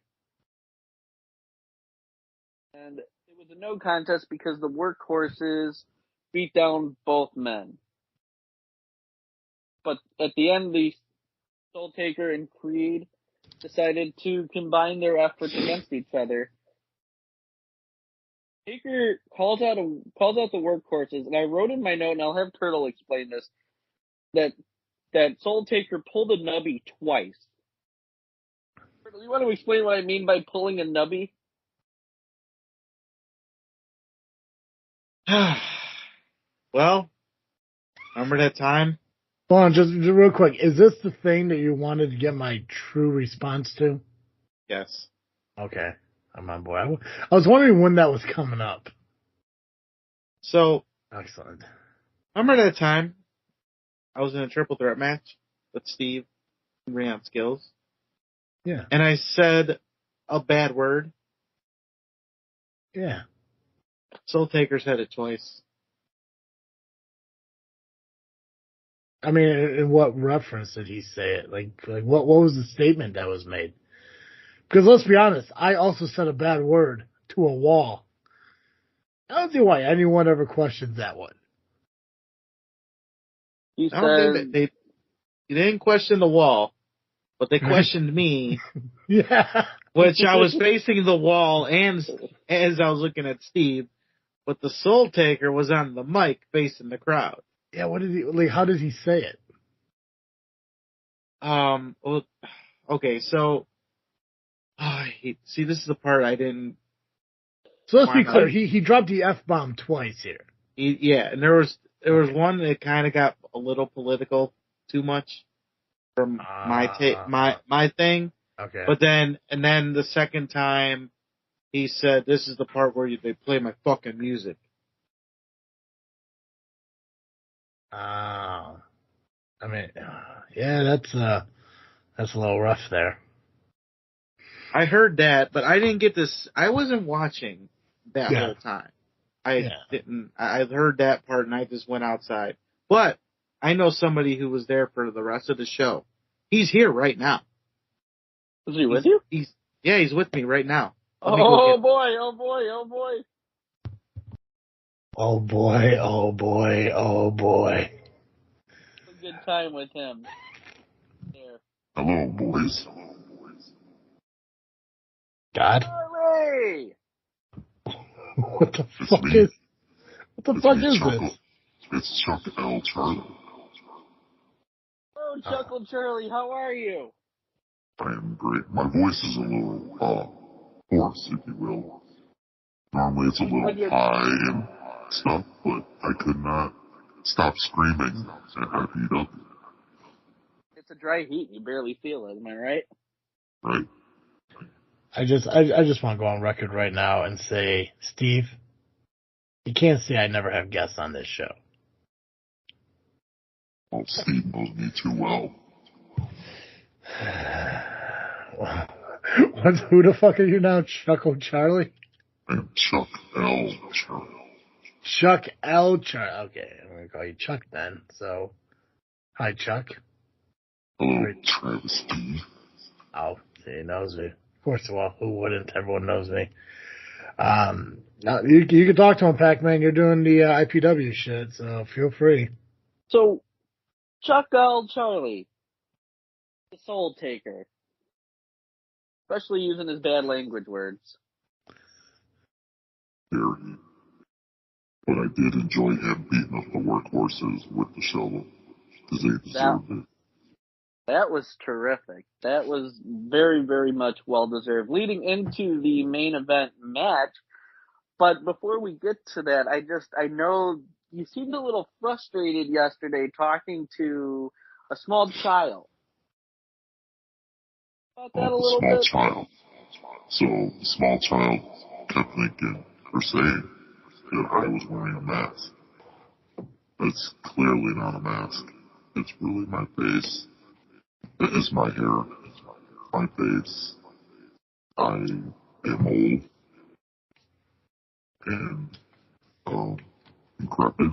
And it was a no contest because the workhorses beat down both men. But at the end, the Soul Taker and Creed decided to combine their efforts against each other. Taker calls out the workhorses, and I wrote in my note, and I'll have Turtle explain this, that Soul Taker pulled a Nubby twice. Turtle, you want to explain what I mean by pulling a Nubby? Well, remember that time? Hold on, just real quick. Is this the thing that you wanted to get my true response to? Yes. Okay. I'm on board. I was wondering when that was coming up. So, excellent. Remember that time I was in a triple threat match with Steve and Rion Skills? Yeah. And I said a bad word? Yeah. Soul Taker said it twice. I mean, in what reference did he say it? Like what was the statement that was made? Because let's be honest, I also said a bad word to a wall. I don't see why anyone ever questions that one. He I don't think they didn't question the wall, but they questioned me. Yeah. Which I was facing the wall and as I was looking at Steve, but the Soul Taker was on the mic facing the crowd. Yeah, what did he, like, how did he say it? Well, okay, so, see, this is the part I didn't. So let's be clear. He dropped the F-bomb twice here. Yeah, and there was one that kind of got a little political too much from my thing. Okay. But then the second time he said, "This is the part where they play my fucking music." I mean, yeah, that's a little rough there. I heard that, but I didn't get this. I wasn't watching that whole time. I didn't. I heard that part and I just went outside. But I know somebody who was there for the rest of the show. He's here right now. Is he with you? He's with me right now. Oh boy! Oh boy! Oh boy! Oh boy! Oh boy! Oh boy! A good time with him. There. Hello, boys. God. Charlie! What the fuck is this? It's Chuck L. Charlie. Oh, Chuckle Charlie, how are you? I am great. My voice is a little hoarse, if you will. Normally it's a little high and stuff, but I could not stop screaming at POWW. It's a dry heat. You barely feel it. Am I right? Right. I just want to go on record right now and say, Steve, you can't say I never have guests on this show. Well, Steve knows me too well. Who the fuck are you now, Chuckle Charlie? I am Chuck L. Charlie. Chuck L. Charlie. Okay, I'm going to call you Chuck then. So, hi, Chuck. Hello, Travis D. Oh, see, he knows me. Of course, well, who wouldn't? Everyone knows me. You can talk to him, Pacman. You're doing the IPW shit, so feel free. So, Chuck L. Charlie, the soul taker, especially using his bad language words. Very. But I did enjoy him beating up the workhorses with the shovel, because they deserved it. That was terrific. That was very, very much well-deserved. Leading into the main event match, but before we get to that, I know you seemed a little frustrated yesterday talking to a small child. About that a little bit? Child. So, the small child kept thinking, or saying, that I was wearing a mask. That's clearly not a mask. It's really my face. It's my hair. My face. I am old. And, decrepit.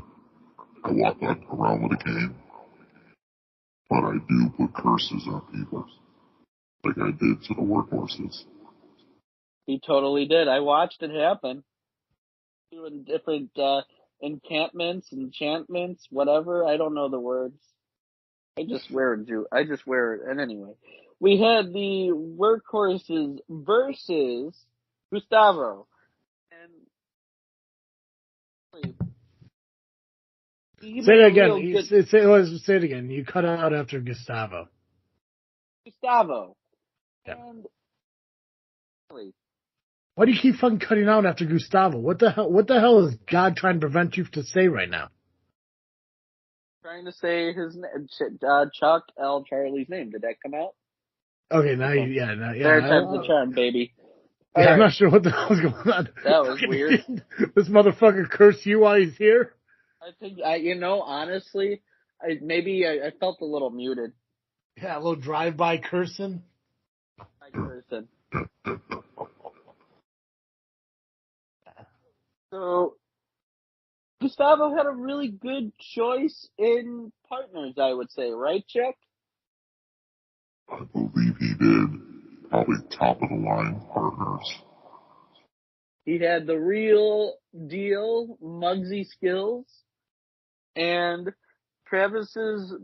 I walk around with a cane. But I do put curses on people. Like I did to the workhorses. He totally did. I watched it happen. Doing different encampments, enchantments, whatever. I don't know the words. I just wear it. And anyway, we had the workhorses versus Gustavo. And say it again. Say it again. You cut out after Gustavo. Gustavo. Yeah. And why do you keep fucking cutting out after Gustavo? What the hell is God trying to prevent you to say right now? Trying to say his Chuck L. Charlie's name. Did that come out? Okay, now Third time's the charm, baby. Yeah, right. I'm not sure what the hell's going on. That was weird. This motherfucker cursed you while he's here? I think, honestly, I felt a little muted. Yeah, a little drive-by cursing. So, Gustavo had a really good choice in partners, I would say, right, Chuck? I believe he did. Probably top of the line partners. He had the real deal Muggsy skills, and Travis's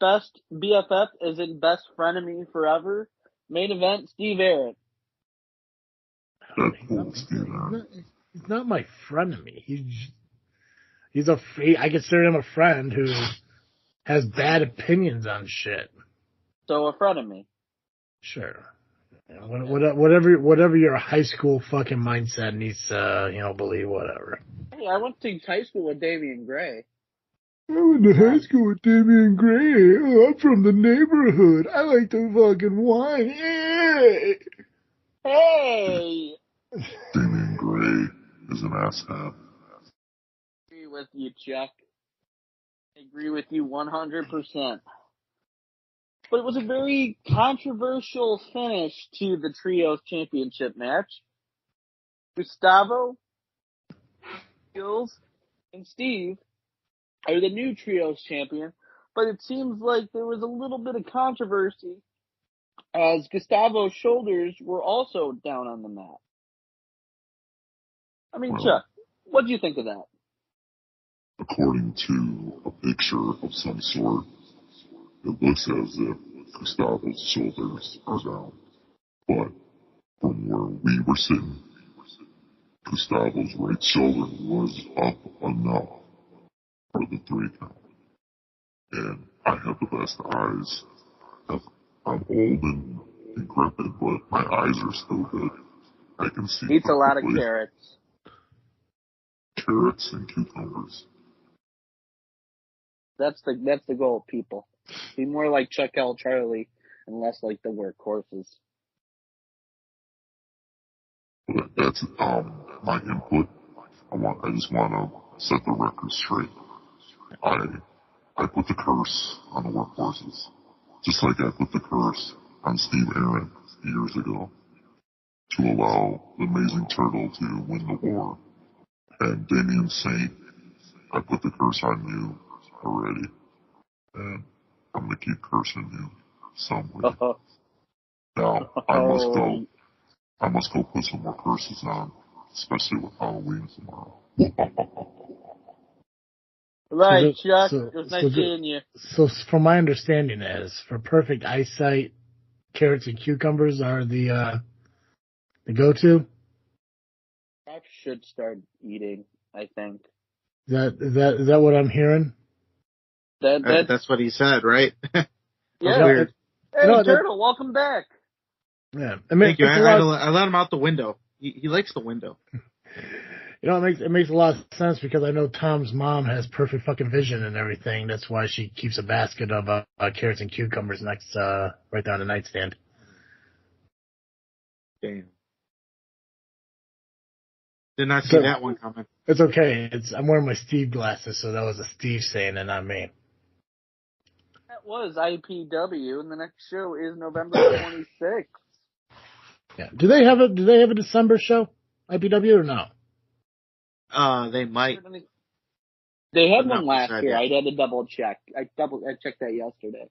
best BFF is in best frenemy forever. Main event, Steve Aaron. He's not my frenemy. I consider him a friend who has bad opinions on shit. So a friend of me. Sure. Whatever your high school fucking mindset needs to, believe, whatever. Hey, I went to high school with Damien Gray. I went to high school with Damien Gray. Oh, I'm from the neighborhood. I like to fucking wine. Yeah. Hey! Damien Gray is an asshat. I agree with you, Chuck. I agree with you 100%. But it was a very controversial finish to the Trios Championship match. Gustavo, Gills, and Steve are the new Trios champion, but it seems like there was a little bit of controversy as Gustavo's shoulders were also down on the mat. I mean, Well, Chuck, what do you think of that? According to a picture of some sort, it looks as if Gustavo's shoulders are down. But from where we were sitting, Gustavo's right shoulder was up enough for the 3 count. And I have the best eyes. I'm old and decrepit, but my eyes are still good. I can see Eats a lot of perfectly. carrots. Carrots and cucumbers. That's the goal, people. Be more like Chuck L. Charlie and less like the workhorses. But that's my input. I just want to set the record straight. I put the curse on the workhorses, just like I put the curse on Steve Aaron years ago to allow the Amazing Turtle to win the war. And Damien Saint, I put the curse on you already, and I'm gonna keep cursing you some way. Now I must go put some more curses on, especially with Halloween tomorrow. Right, Chuck. It was nice seeing you. So, from my understanding, for perfect eyesight, carrots and cucumbers are the go-to. I should start eating, I think. Is that what I'm hearing? That's what he said, right? Yeah. Weird. Hey, Turtle, welcome back. Yeah. Thank you. I let him out the window. He likes the window. It makes a lot of sense because I know Tom's mom has perfect fucking vision and everything. That's why she keeps a basket of carrots and cucumbers next, right there on the nightstand. Damn. Did not see that one coming. It's okay. I'm wearing my Steve glasses, so that was a Steve saying and not me. That was IPW, and the next show is November 26th. Yeah. Do they have a December show? IPW or no? They might. They had one last year. I had to double check. I checked that yesterday.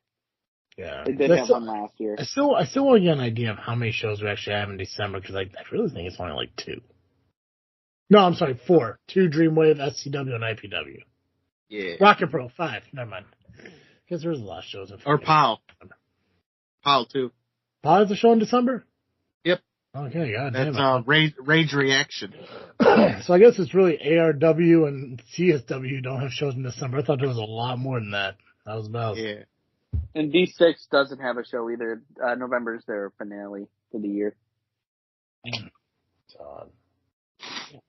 Yeah. They did have one last year. I still want to get an idea of how many shows we actually have in December because I really think it's only like 2. No, I'm sorry, 4. 2 Dreamwave, SCW, and IPW. Yeah. Rocket Pro, 5. Never mind. Because there's a lot of shows. Or POW. POW, too. POW has a show in December? Yep. Okay, God damn it. That's Rage Reaction. So I guess it's really ARW and CSW don't have shows in December. I thought there was a lot more than that. That was about. Yeah. And D6 doesn't have a show either. November is their finale for the year.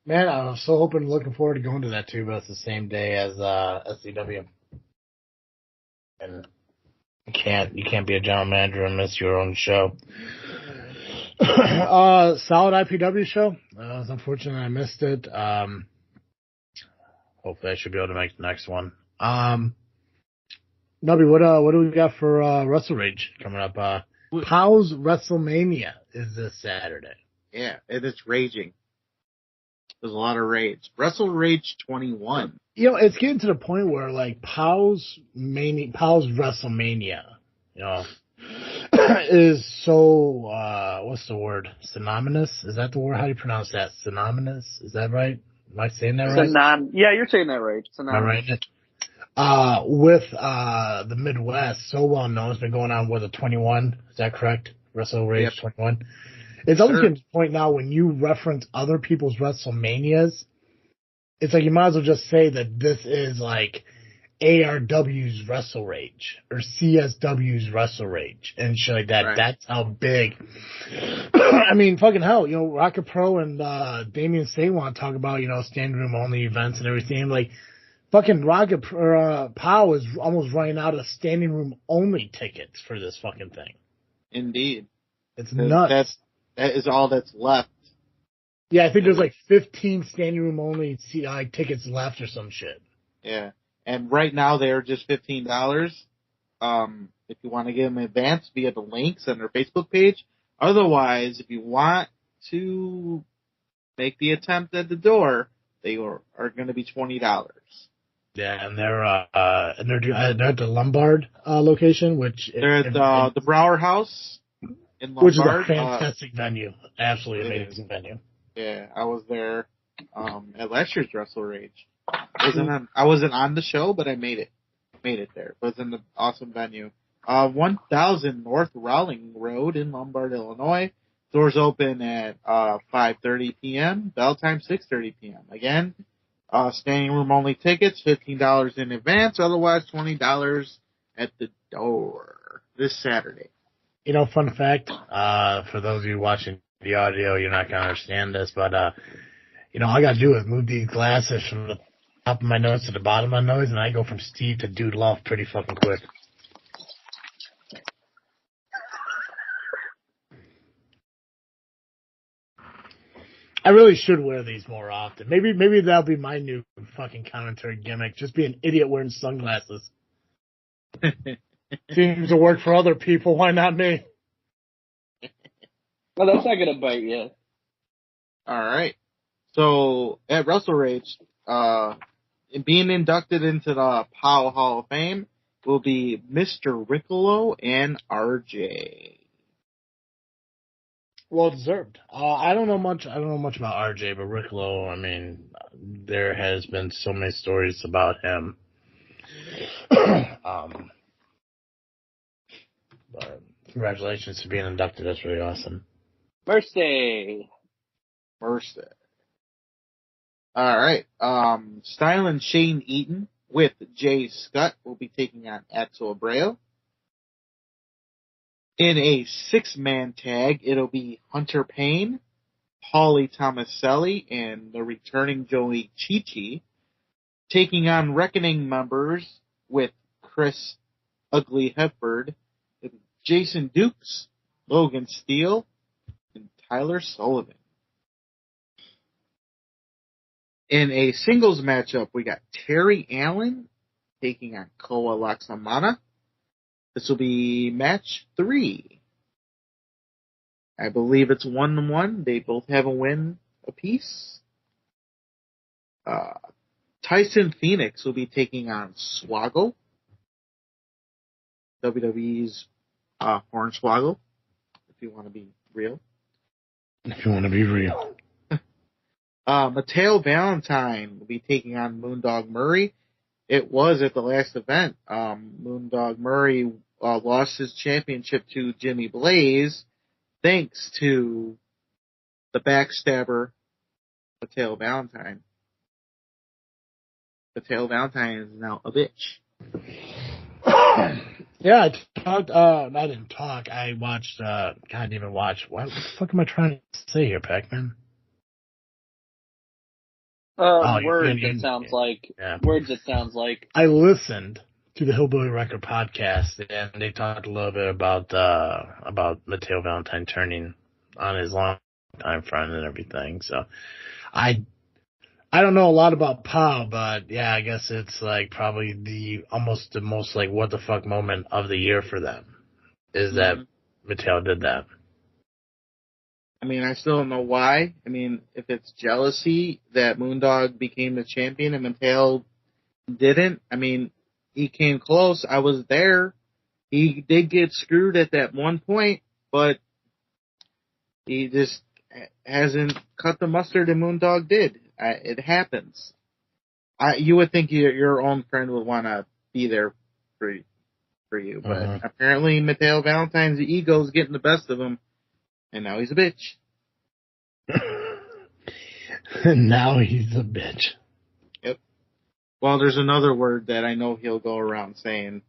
Man, I was so looking forward to going to that too, but it's the same day as SCW. And you can't be a general manager and miss your own show. Solid IPW show. It was unfortunate I missed it. Hopefully I should be able to make the next one. Nubby, what do we got for Wrestle Rage coming up? POW's WrestleMania is this Saturday. Yeah, it is raging. There's a lot of rage. Wrestle Rage 21. It's getting to the point where like POW's WrestleMania, is so what's the word? Synonymous? Is that the word? How do you pronounce that? Synonymous? Is that right? Am I saying that right? Yeah, you're saying that right. Am Synonymous. I right? With the Midwest, so well known, it's been going on with a 21. Is that correct? Wrestle Rage 21. It's almost getting to the point now when you reference other people's WrestleManias, it's like you might as well just say that this is like ARW's Wrestle Rage or CSW's Wrestle Rage and shit like that. Right. That's how big. I mean, fucking hell, you know, Rocket Pro and Damien Saint want to talk about, you know, standing room only events and everything. Like, fucking Rocket POW is almost running out of standing room only tickets for this fucking thing. Indeed. It's nuts. That is all that's left. Yeah, I think there's like 15 standing room only tickets left or some shit. Yeah. And right now they are just $15. If you want to get them in advance via the links on their Facebook page. Otherwise, if you want to make the attempt at the door, they are going to be $20. Yeah, and they're at the Lombard location, which they're at the Brower House in Lombard, which is a fantastic venue, absolutely amazing venue. Yeah, I was there at last year's Wrestle Rage. I wasn't on the show, but I made it there. It was in an awesome venue. 1000 North Rowling Road in Lombard, Illinois. Doors open at 5:30 p.m. Bell time 6:30 p.m. Again, standing room only tickets, $15 in advance. Otherwise, $20 at the door this Saturday. You know, fun fact, for those of you watching the audio, you're not going to understand this, but, you know, all I got to do is move these glasses from the top of my nose to the bottom of my nose, and I go from Steve to Dude Love pretty fucking quick. I really should wear these more often. Maybe that'll be my new fucking commentary gimmick. Just be an idiot wearing sunglasses. Seems to work for other people. Why not me? Well, that's not gonna bite you. All right. So at Wrestle Rage, being inducted into the POW Hall of Fame will be Mr. Riccolo and RJ. Well deserved. I don't know much about RJ, but Riccolo, I mean, there has been so many stories about him. But congratulations to being inducted. That's really awesome. Mercy. All right. Styling Shane Eaton with Jay Scott will be taking on Axel Abreu. In a 6-man tag, it'll be Hunter Payne, Paulie Tomaselli, and the returning Joey Chichi, taking on Reckoning members with Chris Ugly Hepburn, Jason Dukes, Logan Steele, and Tyler Sullivan. In a singles matchup, we got Terry Allen taking on Koa Laksamana. This will be match 3. I believe it's 1-1. They both have a win apiece. Tyson Phoenix will be taking on Swoggle, WWE's Hornswoggle, if you want to be real. Mateo Valentine will be taking on Moondog Murray. It was at the last event. Moondog Murray lost his championship to Jimmy Blaze thanks to the backstabber Mateo Valentine. Mateo Valentine is now a bitch. Yeah, I didn't talk. I watched, God, I didn't even watch. What the fuck am I trying to say here, Pacman? Words, it sounds like. Yeah. Words, it sounds like. I listened to the Hillbilly Record podcast, and they talked a little bit about Mateo Valentine turning on his long-time friend and everything. So, I don't know a lot about POW, but yeah, I guess it's like probably the most like what the fuck moment of the year for them is that Mateo did that. I mean, I still don't know why. I mean, if it's jealousy that Moondog became the champion and Mateo didn't, I mean, he came close. I was there. He did get screwed at that one point, but he just hasn't cut the mustard and Moondog did. It happens. You would think your own friend would want to be there for you, but apparently Mateo Valentine's ego is getting the best of him. And now he's a bitch. Now he's a bitch. Yep. Well, there's another word that I know he'll go around saying,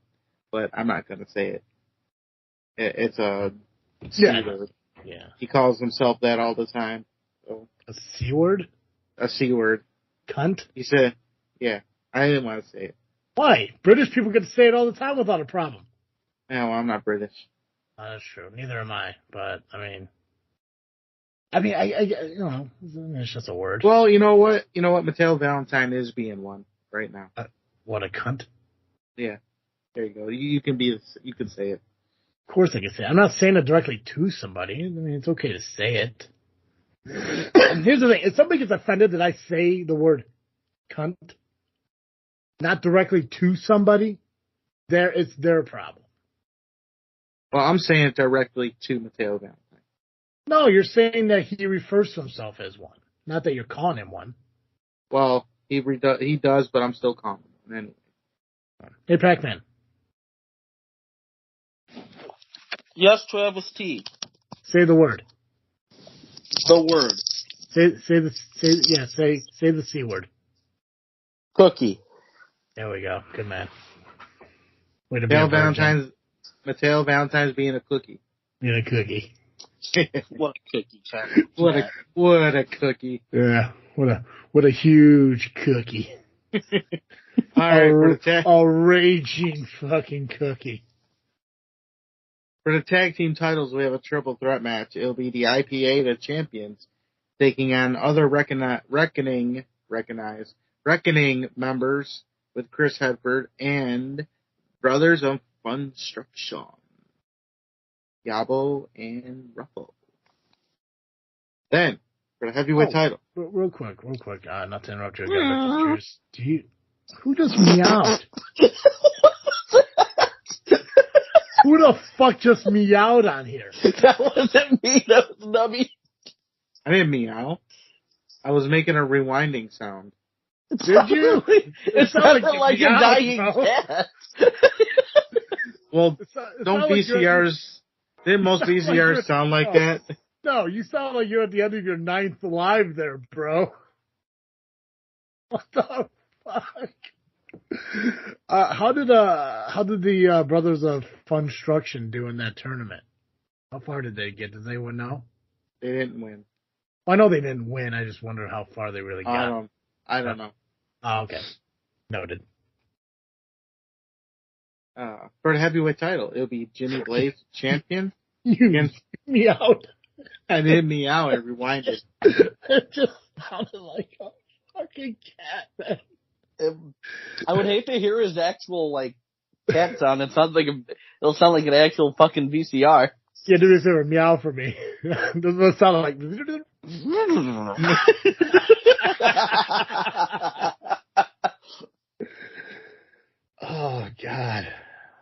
but I'm not going to say it. It's a C word. Yeah. He calls himself that all the time. So. A C word? A C word. Cunt? He said, yeah, I didn't want to say it. Why? British people get to say it all the time without a problem. No, I'm not British. That's true. Neither am I. But, I it's just a word. Well, you know what? Mateo Valentine is being one right now. What, a cunt? Yeah. There you go. You can say it. Of course I can say it. I'm not saying it directly to somebody. I mean, it's okay to say it. And here's the thing. If somebody gets offended that I say the word cunt, not directly to somebody, it's their problem. Well, I'm saying it directly to Mateo Valentine. No, you're saying that he refers to himself as one. Not that you're calling him one. Well, he does, but I'm still calling him. Anyway. Hey, Pacman. Yes, Travis T. Say the word. The word. Say the C word. Cookie. There we go. Good man. Way to Mateo Valentine's being a cookie. Being a cookie. What a cookie, Travis. What a cookie. Yeah. What a huge cookie. All right, a raging fucking cookie. For the tag team titles, we have a triple threat match. It'll be the IPA, the champions, taking on other Reckoning members with Chris Hedford and Brothers of Funstruction, Yabo and Ruffle. Then, for the heavyweight title. Real quick. Not to interrupt you again, but who just meowed? Who the fuck just meowed on here? That wasn't me, that was Nubby. I didn't meow. I was making a rewinding sound. Did you? It sounded like a dying cat. Well, don't VCRs... Didn't most VCRs sound like that? No, you sound like you're at the end of your 9th live there, bro. What the fuck? How did the Brothers of Funstruction do in that tournament? How far did they get? Did anyone know? They didn't win. Well, I know they didn't win. I just wonder how far they really got. I don't know. Oh, okay. Noted. For the heavyweight title, it'll be Jimmy Blaze champion. You meowed. I didn't meow. I rewinded. It just sounded like a fucking cat, man. I would hate to hear his actual cat sound. It'll sound like an actual fucking VCR. Yeah, do me a favor, meow for me. Doesn't it sound like? Oh God.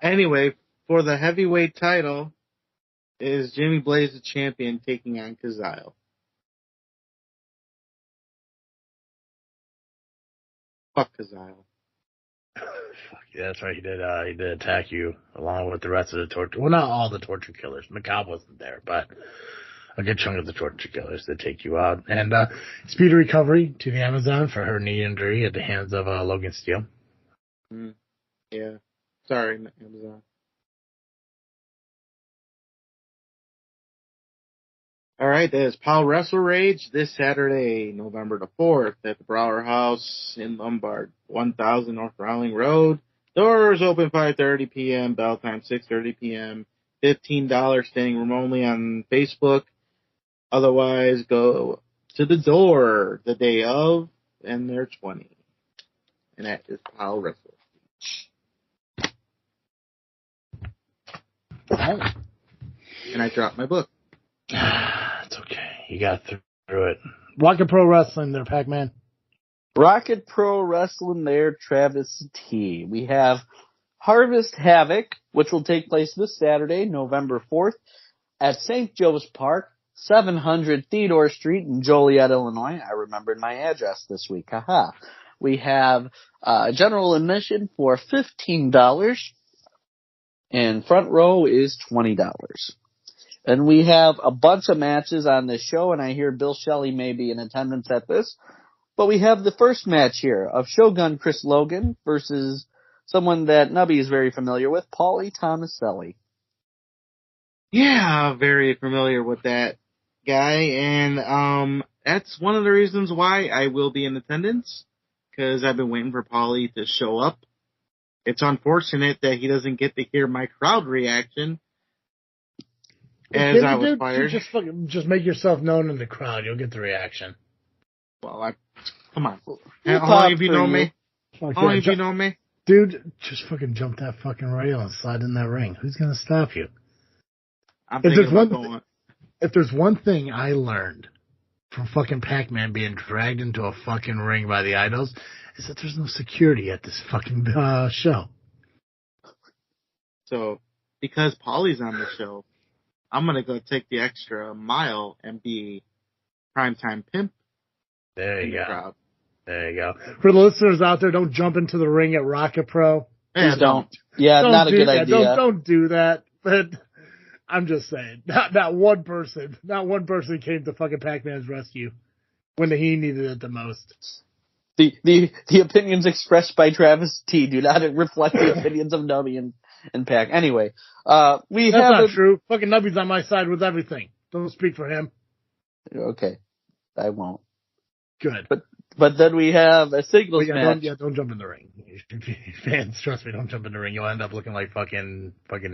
Anyway, for the heavyweight title, is Jimmy Blaze the champion taking on Kazile? Fuck Kazile. Fuck yeah, that's right. He did attack you along with the rest of the torture. Well, not all the torture killers. Macabre wasn't there, but a good chunk of the torture killers did take you out. And speedy recovery to the Amazon for her knee injury at the hands of Logan Steele. Yeah. Sorry, Amazon. All right, that is POW Wrestle Rage this Saturday, November the 4th at the Brawler House in Lombard, 1000 North Rowling Road. Doors open 5:30 p.m., bell time 6:30 p.m., $15 standing room only on Facebook. Otherwise, go to the door the day of, and they're 20. And that is POW Wrestle. And I dropped my book. It's okay. You got through it. Rocket Pro Wrestling there, Pacman. Rocket Pro Wrestling there, Travis T. We have Harvest Havoc, which will take place this Saturday, November 4th, at St. Joe's Park, 700 Theodore Street in Joliet, Illinois. I remembered my address this week. Haha. We have general admission for $15, and front row is $20. And we have a bunch of matches on this show, and I hear Bill Shelley may be in attendance at this. But we have the first match here of Shogun Chris Logan versus someone that Nubby is very familiar with, Paulie Tomaselli. Yeah, very familiar with that guy, and that's one of the reasons why I will be in attendance, because I've been waiting for Paulie to show up. It's unfortunate that he doesn't get to hear my crowd reaction as I was fired. Just make yourself known in the crowd. You'll get the reaction. Well, come on. How long have you known me? How long have you known me? Dude, just fucking jump that fucking rail and slide in that ring. Who's going to stop you? If there's one thing I learned from fucking Pacman being dragged into a fucking ring by the Idols, is that there's no security at this fucking show. So, because Paulie's on the show, I'm going to go take the extra mile and be primetime pimp. There you go. Crowd. There you go. For the listeners out there, don't jump into the ring at Rocket Pro. Please don't. Yeah, not a good idea. Don't do that. But I'm just saying, not one person came to fucking Pac-Man's rescue when he needed it the most. The opinions expressed by Travis T do not reflect the opinions of Nubby and Pac. Anyway, That's not true. Fucking Nubby's on my side with everything. Don't speak for him. Okay, I won't. Good. But then we have a singles match. Don't jump in the ring. Fans, trust me, don't jump in the ring. You'll end up looking like fucking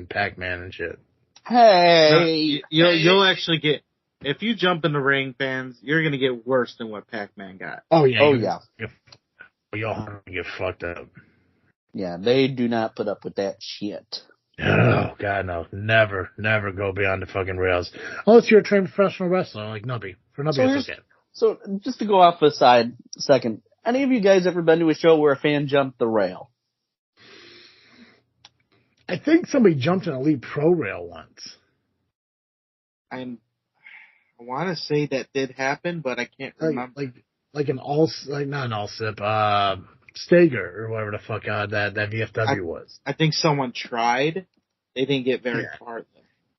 Pac-Man and shit. Hey! No, you'll actually get, if you jump in the ring, fans, you're going to get worse than what Pacman got. Oh, yeah. You'll get fucked up. Yeah, they do not put up with that shit. Oh, God, no. Never go beyond the fucking rails. Unless you're a trained professional wrestler like Nubby. For Nubby, it's okay. So, just to go off the side a second, any of you guys ever been to a show where a fan jumped the rail? I think somebody jumped an Elite Pro rail once. I want to say that did happen, but I can't remember. Not an all-sip, Stager, or whatever the fuck that VFW was. I think someone tried. They didn't get very far.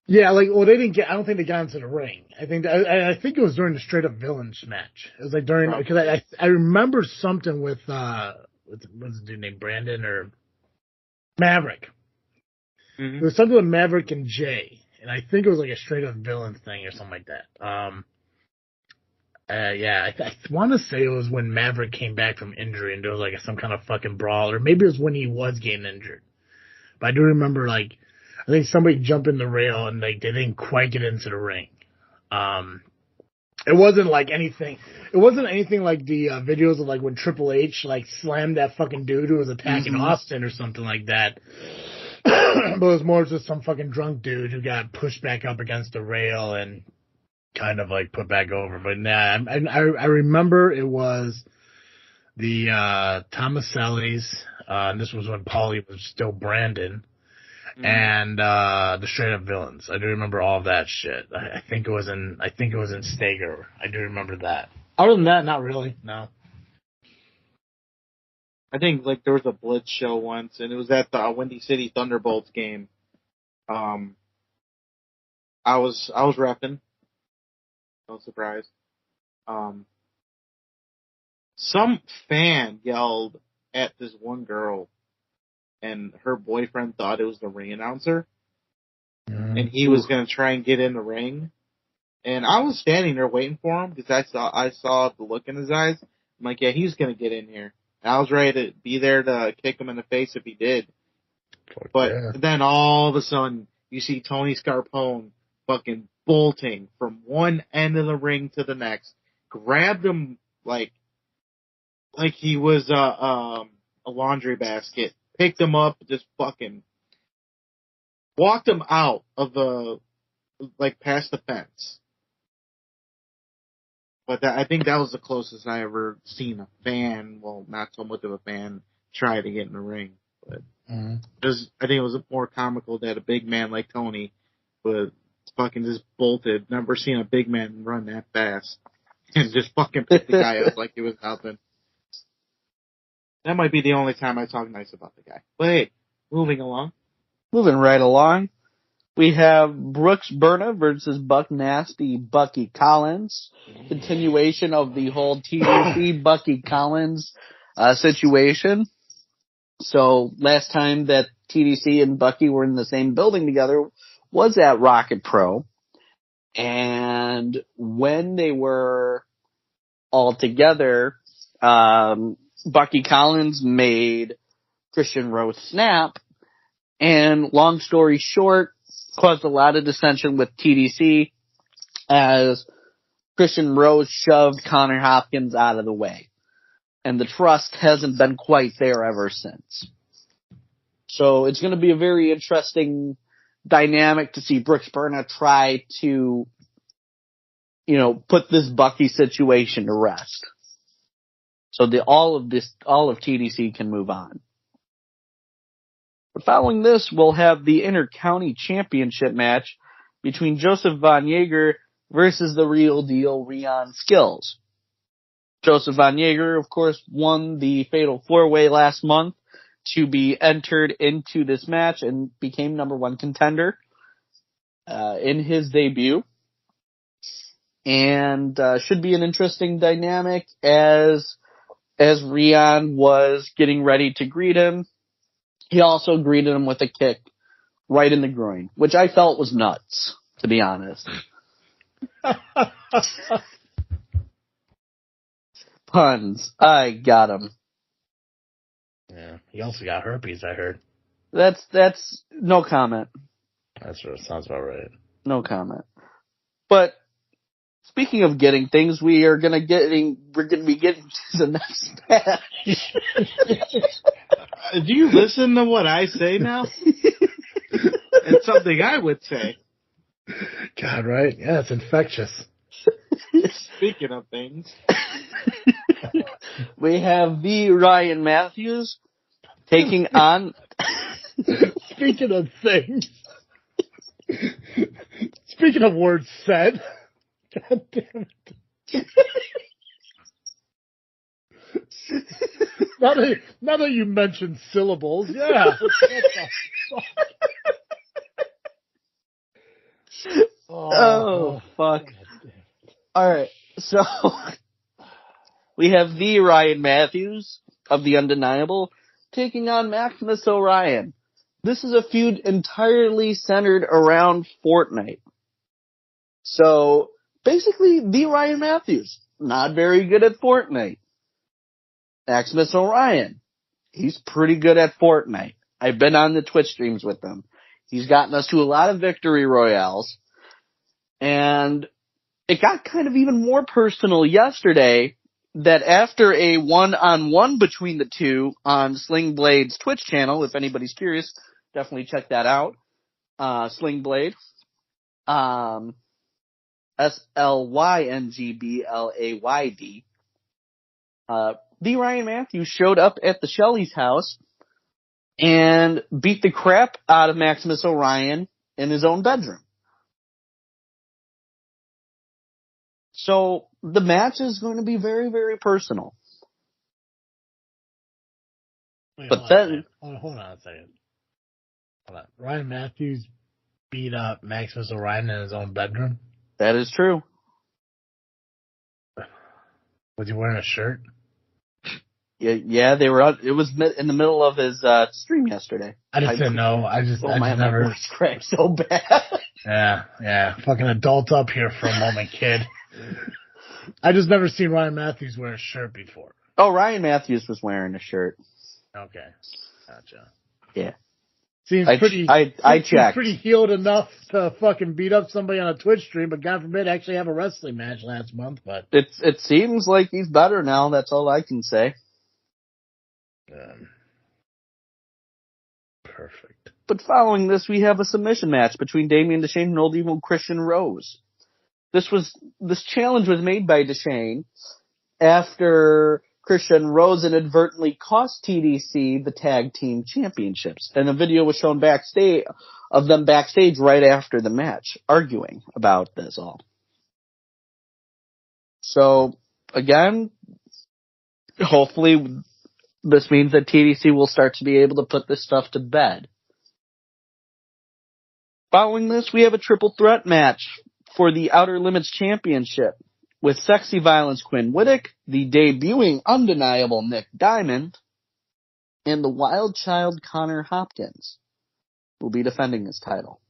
Yeah, they didn't get. I don't think they got into the ring. I think it was during the Straight Up Villains match. It was like during because I remember something with what's the dude named Brandon or Maverick. Mm-hmm. It was something with Maverick and Jay, and I think it was like a Straight Up Villains thing or something like that. I want to say it was when Maverick came back from injury and there was like some kind of fucking brawl, or maybe it was when he was getting injured. But I do remember I think somebody jumped in the rail and they didn't quite get into the ring. It wasn't like anything. It wasn't anything like the videos of when Triple H slammed that fucking dude who was attacking Austin or something like that. But it was more just some fucking drunk dude who got pushed back up against the rail and kind of put back over. But nah, I remember it was the Tomasellis. This was when Paulie was still Brandon. And the Straight Up Villains. I do remember all of that shit. I think it was in Stager. I do remember that. Other than that, not really. No. I think there was a Blitz show once, and it was at the Windy City Thunderbolts game. I was reffing. No surprise. Some fan yelled at this one girl, and her boyfriend thought it was the ring announcer, and he was going to try and get in the ring. And I was standing there waiting for him because I saw the look in his eyes. I'm like, yeah, he's going to get in here. And I was ready to be there to kick him in the face if he did. Then all of a sudden, you see Tony Scarpone fucking bolting from one end of the ring to the next, grabbed him like he was a laundry basket, picked him up, just fucking walked him out of the past the fence. But I think that was the closest I ever seen a fan, well, not so much of a fan, try to get in the ring. But I think it was more comical that a big man like Tony was fucking just bolted. Never seen a big man run that fast and just fucking pick the guy up like he was nothing. That might be the only time I talk nice about the guy. But hey, moving right along. We have Brooks Berna versus Buck Nasty Bucky Collins. Continuation of the whole TDC Bucky Collins situation. So last time that TDC and Bucky were in the same building together was at Rocket Pro. And when they were all together, Bucky Collins made Christian Rose snap. And long story short, caused a lot of dissension with TDC as Christian Rose shoved Connor Hopkins out of the way. And the trust hasn't been quite there ever since. So it's going to be a very interesting dynamic to see Brooks Berna try to, put this Bucky situation to rest. So all of TDC can move on. But following this, we'll have the Inter-County Championship match between Joseph Von Jaeger versus the real deal Rion Skills. Joseph Von Jaeger, of course, won the Fatal 4-Way last month to be entered into this match and became number 1 contender in his debut. And should be an interesting dynamic as Rion was getting ready to greet him. He also greeted him with a kick right in the groin, which I felt was nuts, to be honest. Puns. I got him. Yeah, he also got herpes, I heard. That's no comment. That's what sounds about right. No comment. But speaking of getting things, we're gonna be getting to the next match. Do you listen to what I say now? It's something I would say. God, right? Yeah, it's infectious. Speaking of things. We have the Ryan Matthews taking on... Speaking of things. Speaking of words said. God damn it. Now that you mentioned syllables, yeah. Oh, fuck. All right, so we have the Ryan Matthews of the Undeniable taking on Maximus Orion. This is a feud entirely centered around Fortnite. So basically, the Ryan Matthews, not very good at Fortnite. Maximus Orion, he's pretty good at Fortnite. I've been on the Twitch streams with him. He's gotten us to a lot of victory royales. And it got kind of even more personal yesterday that after a one-on-one between the two on Sling Blade's Twitch channel, if anybody's curious, definitely check that out. Sling Blade. SLYNGBLAYD. The Ryan Matthews showed up at the Shelley's house and beat the crap out of Maximus Orion in his own bedroom. So the match is going to be very, very personal. Wait, but then... Hold on a second. Hold on. Ryan Matthews beat up Maximus Orion in his own bedroom? That is true. Was he wearing a shirt? Yeah, they were out. It was in the middle of his stream yesterday. I just didn't know. I just my never... voice cracked so bad. Yeah. Fucking adult up here for a moment, kid. I just never seen Ryan Matthews wear a shirt before. Oh, Ryan Matthews was wearing a shirt. Okay. Gotcha. Yeah. Seems I checked. Pretty healed enough to fucking beat up somebody on a Twitch stream, but God forbid actually have a wrestling match last month. But it seems like he's better now. That's all I can say. Perfect. But following this, we have a submission match between Damien Saint and Old Evil Christian Rose. This challenge was made by Deshane after Christian Rose inadvertently cost TDC the tag team championships. And a video was shown backstage of them backstage right after the match, arguing about this all. So, again, hopefully this means that TDC will start to be able to put this stuff to bed. Following this, we have a triple threat match for the Outer Limits Championship with Sexy Violence Quinn Whittick, the debuting Undeniable Nick Diamond, and the Wild Child Connor Hopkins will be defending his title.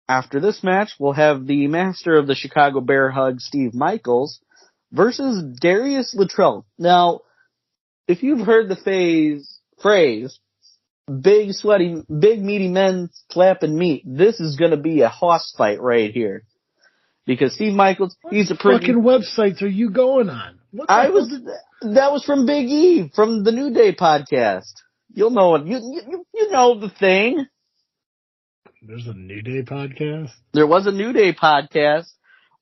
After this match, we'll have the master of the Chicago Bear Hug, Steve Michaels, versus Darius Luttrell. Now, if you've heard the phrase, big meaty men slapping meat, this is going to be a hoss fight right here. Because Steve Michaels, he's a pretty... fucking websites are you going on? That was from Big E, from the New Day podcast. You'll know it. You know the thing. There's a New Day podcast? There was a New Day podcast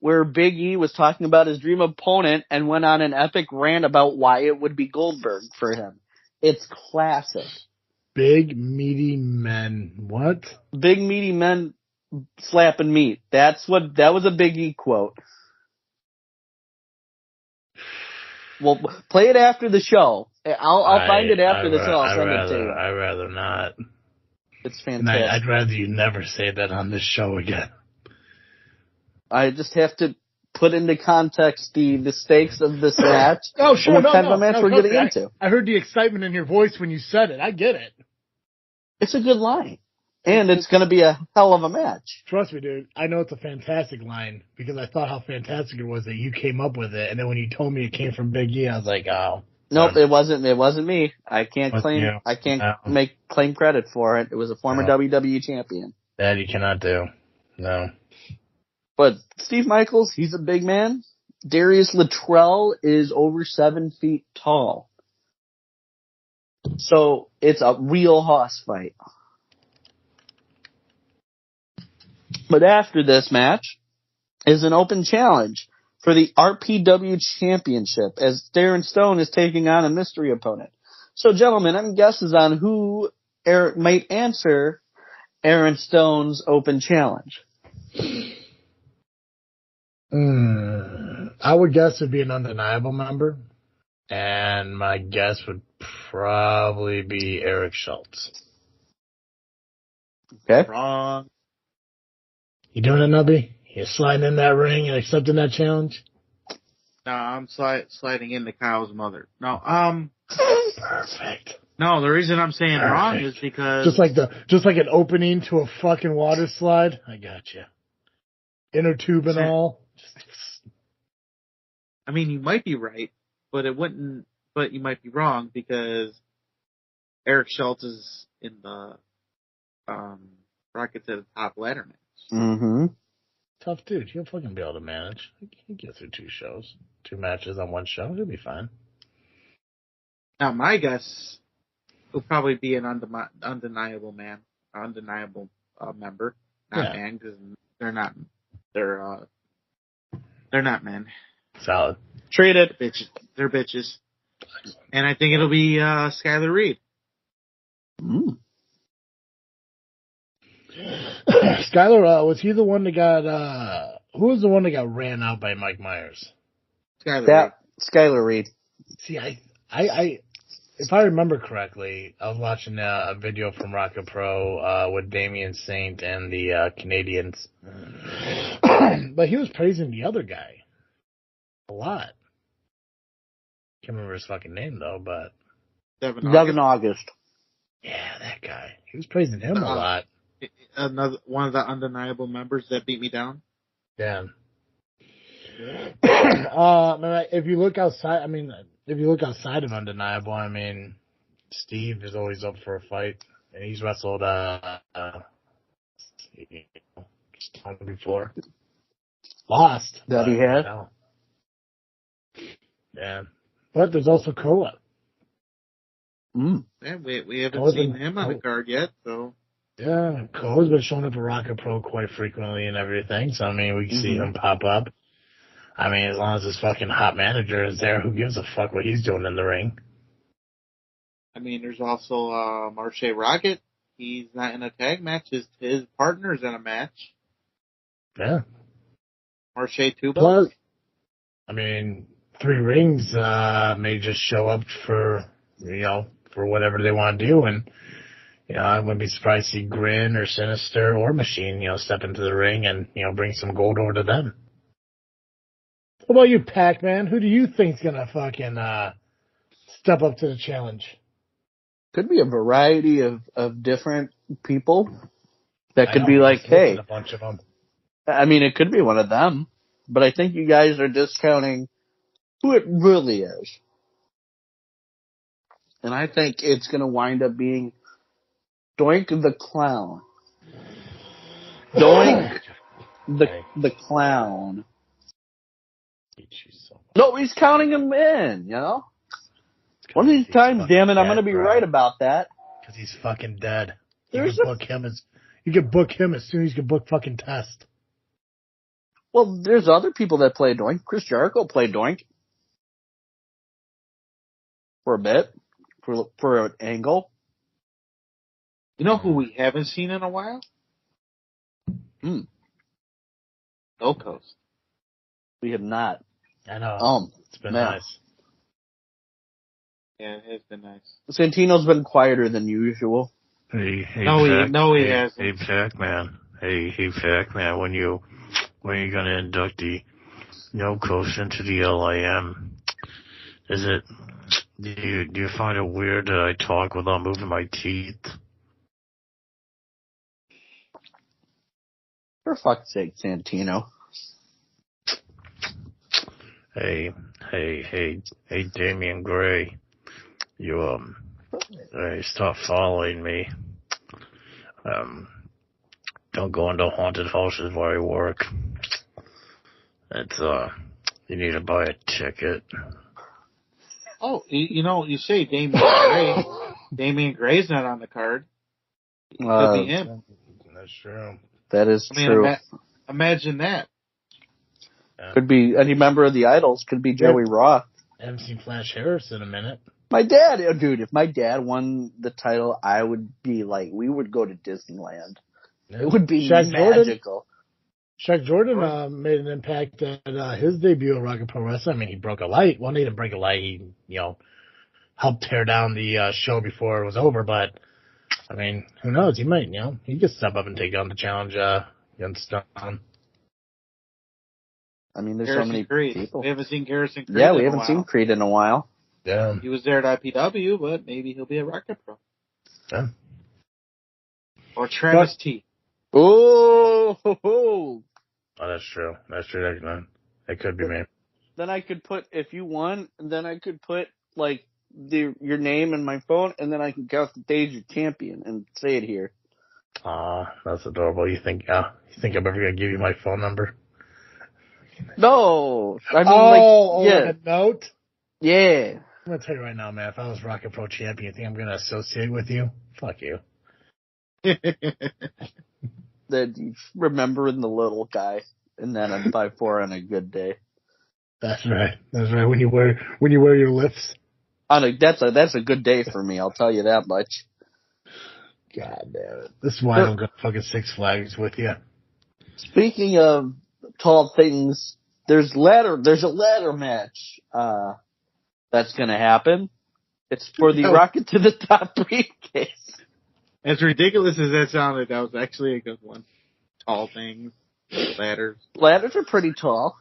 where Big E was talking about his dream opponent and went on an epic rant about why it would be Goldberg for him. It's classic. Big meaty men. What? Big meaty men slapping meat. That was a Big E quote. Well, play it after the show. I'll find it after the show. I'll send it to you. I'd rather not. It's fantastic. I'd rather you never say that on this show again. I just have to put into context the stakes of this match. Oh, sure. What kind of a match we're getting into. I heard the excitement in your voice when you said it. I get it. It's a good line. And it's going to be a hell of a match. Trust me, dude. I know it's a fantastic line because I thought how fantastic it was that you came up with it. And then when you told me it came from Big E, I was like, oh. Nope, it wasn't me. I can't claim claim credit for it. It was a former WWE champion. That you cannot do. No. But Steve Michaels, he's a big man. Darius Luttrell is over 7 feet tall. So it's a real hoss fight. But after this match is an open challenge for the RPW Championship as Darren Stone is taking on a mystery opponent. So, gentlemen, any guesses on who might answer Aaron Stone's open challenge? I would guess it'd be an Undeniable member, and my guess would probably be Eric Schultz. Okay. Wrong. You doing it, Nubby? You sliding in that ring and accepting that challenge? No, I'm sliding into Kyle's mother. No, Perfect. No, the reason I'm saying wrong is because just like an opening to a fucking water slide. I got you. Inner tube and all. I mean, you might be right, but it wouldn't. But you might be wrong because Eric Schultz is in the Rocket to the Top ladder match. Mm-hmm. Tough dude. He'll fucking be able to manage. He'll get through 2 matches on one show. He'll be fine. Now, my guess will probably be an undeniable member, not man, because they're not. They're not men. Solid. Treated. They're bitches. And I think it'll be Skylar Reed. Skylar, was he the one that got, who was the one that got ran out by Mike Myers? Skylar Reed. See, I, if I remember correctly, I was watching a video from Rocket Pro, with Damien Saint and the, Canadians. But he was praising the other guy a lot. Can't remember his fucking name though, but. Devin August. Yeah, that guy. He was praising him a lot. Another one of the undeniable members that beat me down. Yeah. If you look outside, of Undeniable, I mean, Steve is always up for a fight, and he's wrestled before. Lost. That he had. Yeah, but there's also Koa. Yeah, we haven't seen him on the card yet, so. Yeah, Koa's been showing up at Rocket Pro quite frequently and everything, so I mean, we can see him pop up. I mean, as long as his fucking hot manager is there, who gives a fuck what he's doing in the ring? I mean, there's also Marche Rocket. He's not in a tag match. His partner's in a match. Yeah. Marche Tuba. Plus, I mean, 3 Rings may just show up for, for whatever they want to do, and Yeah, I wouldn't be surprised to see Grin or Sinister or Machine, step into the ring and, bring some gold over to them. What about you, Pacman? Who do you think's gonna fucking step up to the challenge? Could be a variety of different people. That could be like, hey, a bunch of them. I mean, it could be one of them, but I think you guys are discounting who it really is. And I think it's going to wind up being Doink the Clown. Doink the Clown. Nobody's counting him in, One of these times, damn it, I'm going to be right about that. Because he's fucking dead. You could book him as soon as you can book fucking Test. Well, there's other people that play Doink. Chris Jericho played Doink. For a bit. For an angle. You know who we haven't seen in a while? Gold Coast. We have not. I know. It's been nice. Yeah, it has been nice. Santino's been quieter than usual. Hey, he hasn't. Hey, Pacman. Hey, Pacman. When you gonna induct the Coast into the L.I.M? Do you find it weird that I talk without moving my teeth? For fuck's sake, Santino. Hey, Damien Gray. You, stop following me. Don't go into haunted houses where I work. You need to buy a ticket. Oh, you say Damien Gray. Damien Gray's not on the card. Could be him. That's true. That is true. Imagine that. Yeah. Could be any member of the Idols. Could be Joey Roth. I haven't seen Flash Harris in a minute. My dad, dude, if my dad won the title, I would be like, we would go to Disneyland. Yeah. It would be magical. Shaq Jordan made an impact at his debut at Rocket Pro Wrestling. I mean, he broke a light. Well, he didn't break a light. He, helped tear down the show before it was over. But, I mean, who knows? He might, he could step up and take on the challenge against Don. I mean, there's Garrison so many Creed. people. We haven't seen Garrison Creed. Yeah, we haven't seen Creed in a while. Yeah. He was there at IPW, but maybe he'll be at Rocket Pro. Yeah. Or Travis T. Oh, that's true. That could be me. Then I could put, if you won, then I could put, like, your name in my phone, and then I could count the days you're champion and say it here. Aw, that's adorable. You think I'm ever going to give you my phone number? No. I mean, like a note? Yeah. I'm going to tell you right now, man, if I was Rocket Pro champion, you think I'm going to associate with you? Fuck you. That you remembering the little guy, and then I'm 5'4" on a good day. That's right. When you wear your lifts. That's a good day for me. I'll tell you that much. God damn it! This is why I don't go to fucking Six Flags with you. Speaking of tall things, there's a ladder match that's gonna happen. It's for the Rocket to the Top briefcase. As ridiculous as that sounded, that was actually a good one. Tall things, ladders. Ladders are pretty tall.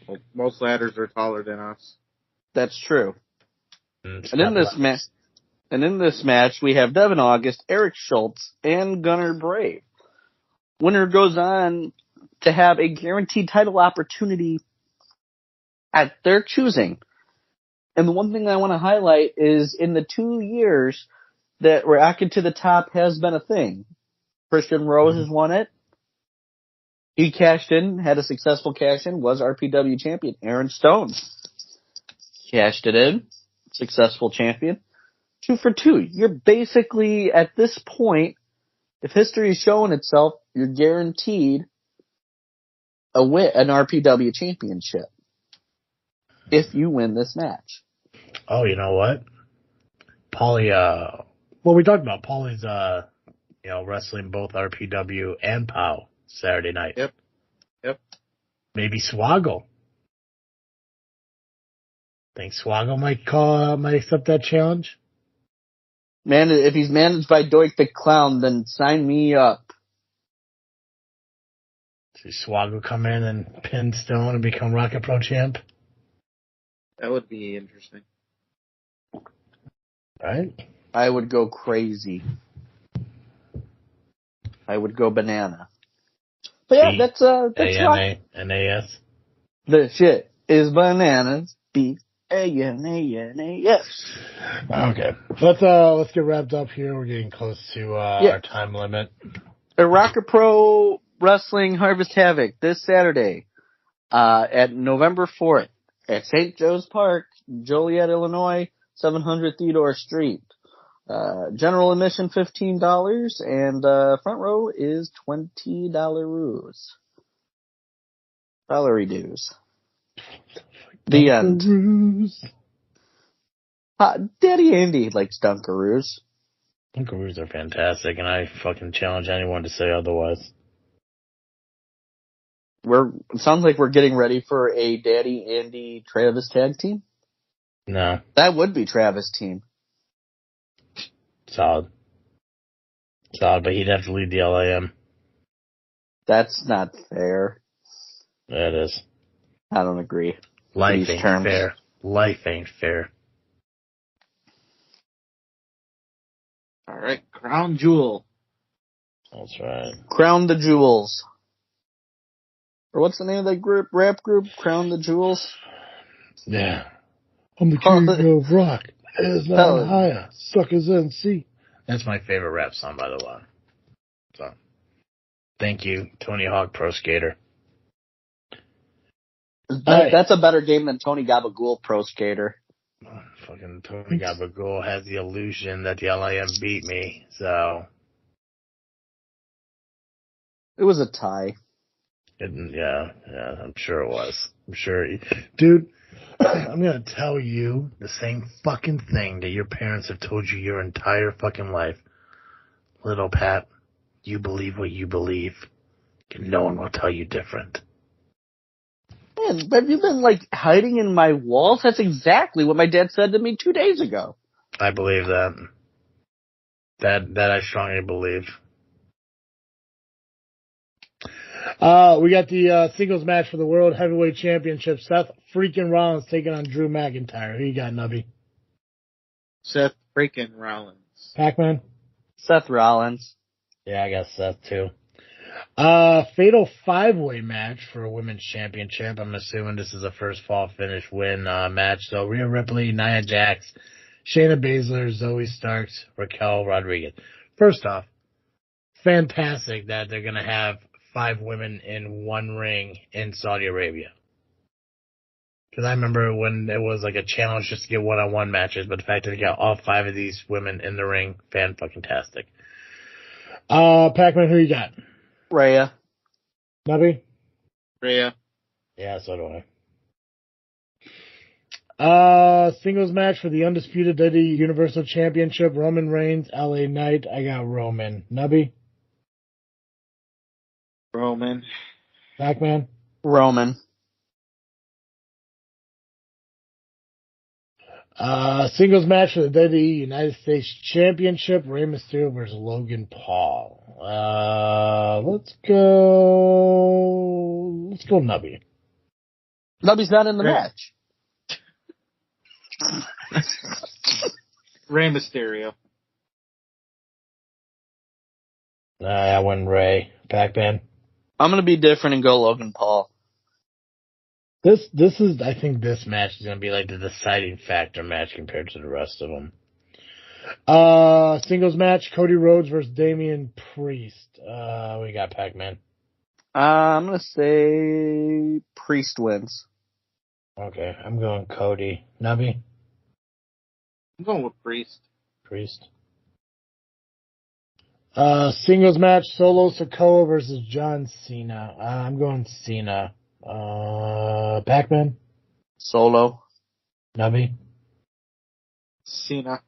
Well, most ladders are taller than us. That's true. And in this match, we have Devin August, Eric Schultz, and Gunnar Brave. Winner goes on to have a guaranteed title opportunity at their choosing. And the one thing I want to highlight is in the 2 years that Rocket to the Top has been a thing, Christian Rose has won it. He cashed in, had a successful cash in, was RPW champion. Aaron Stone cashed it in, successful champion. 2 for 2. You're basically, at this point, if history is showing itself, you're guaranteed an RPW championship if you win this match. Oh, you know what? Paulie, well, we talked about Paulie's, wrestling both RPW and POW Saturday night. Yep. Maybe Swaggle. Think Swaggle might accept that challenge? Man, if he's managed by Doik the Clown, then sign me up. See Swag will come in and pin Stone and become Rocket Pro champ. That would be interesting. Right? I would go crazy. I would go banana. But yeah, that's Rock. A-N-A-N-A-S. The shit is bananas. B-A-N-A-N-A-S. Okay. Let's get wrapped up here. We're getting close to our time limit. A Rocket Pro Wrestling Harvest Havoc this Saturday at November 4th at St. Joe's Park, Joliet, Illinois, 700 Theodore Street. General admission $15 and front row is $20. Salary dues. The end. Daddy Andy likes Dunkaroos. Dunkaroos are fantastic, and I fucking challenge anyone to say otherwise. It sounds like we're getting ready for a Daddy Andy Travis tag team. No. That would be Travis' team. Solid, but he'd have to lead the L.I.M. That's not fair. That is. I don't agree. Life ain't fair. Life ain't fair. All right, Crown Jewel. That's right. Crown the Jewels. Or what's the name of that group? Rap group? Crown the Jewels? Yeah. I'm the king of rock. Is not higher. Suckers NC. That's my favorite rap song, by the way. So, thank you, Tony Hawk Pro Skater. That's a better game than Tony Gabagool Pro Skater. Fucking Tony Gabagool has the illusion that the L.I.M beat me, so. It was a tie. Yeah, I'm sure it was. Dude, I'm gonna tell you the same fucking thing that your parents have told you your entire fucking life. Little Pat, you believe what you believe, and no one will tell you different. Man, have you been, hiding in my walls? That's exactly what my dad said to me 2 days ago. I believe that. That I strongly believe. We got the singles match for the World Heavyweight Championship. Seth freaking Rollins taking on Drew McIntyre. Who you got, Nubby? Seth freaking Rollins. Pacman? Seth Rollins. Yeah, I got Seth too. Fatal 5-way match for a women's championship. I'm assuming this is a first fall finish win match. So Rhea Ripley, Nia Jax, Shayna Baszler, Zoe Starks, Raquel Rodriguez. First off, fantastic that they're going to have 5 women in one ring in Saudi Arabia. Because I remember when it was a challenge just to get one-on-one matches, but the fact that they got all 5 of these women in the ring, fan-fucking-tastic. Pacman, who you got? Rhea. Nubby? Rhea. Yeah, so do I. Singles match for the Undisputed WWE Universal Championship, Roman Reigns, LA Knight. I got Roman. Nubby? Roman. Pacman? Roman. Singles match for the WWE United States Championship, Rey Mysterio versus Logan Paul. Let's go Nubby. Nubby's not in the match. Rey Mysterio. I went Ray. Pac-Man. I'm gonna be different and go Logan Paul. This is, I think this match is gonna be the deciding factor match compared to the rest of them. Singles match, Cody Rhodes versus Damian Priest. We got Pac-Man. I'm gonna say Priest wins. Okay, I'm going Cody. Nubby? I'm going with Priest. Singles match, Solo Sikoa versus John Cena. I'm going Cena. Pac-Man? Solo. Nubby? Cena.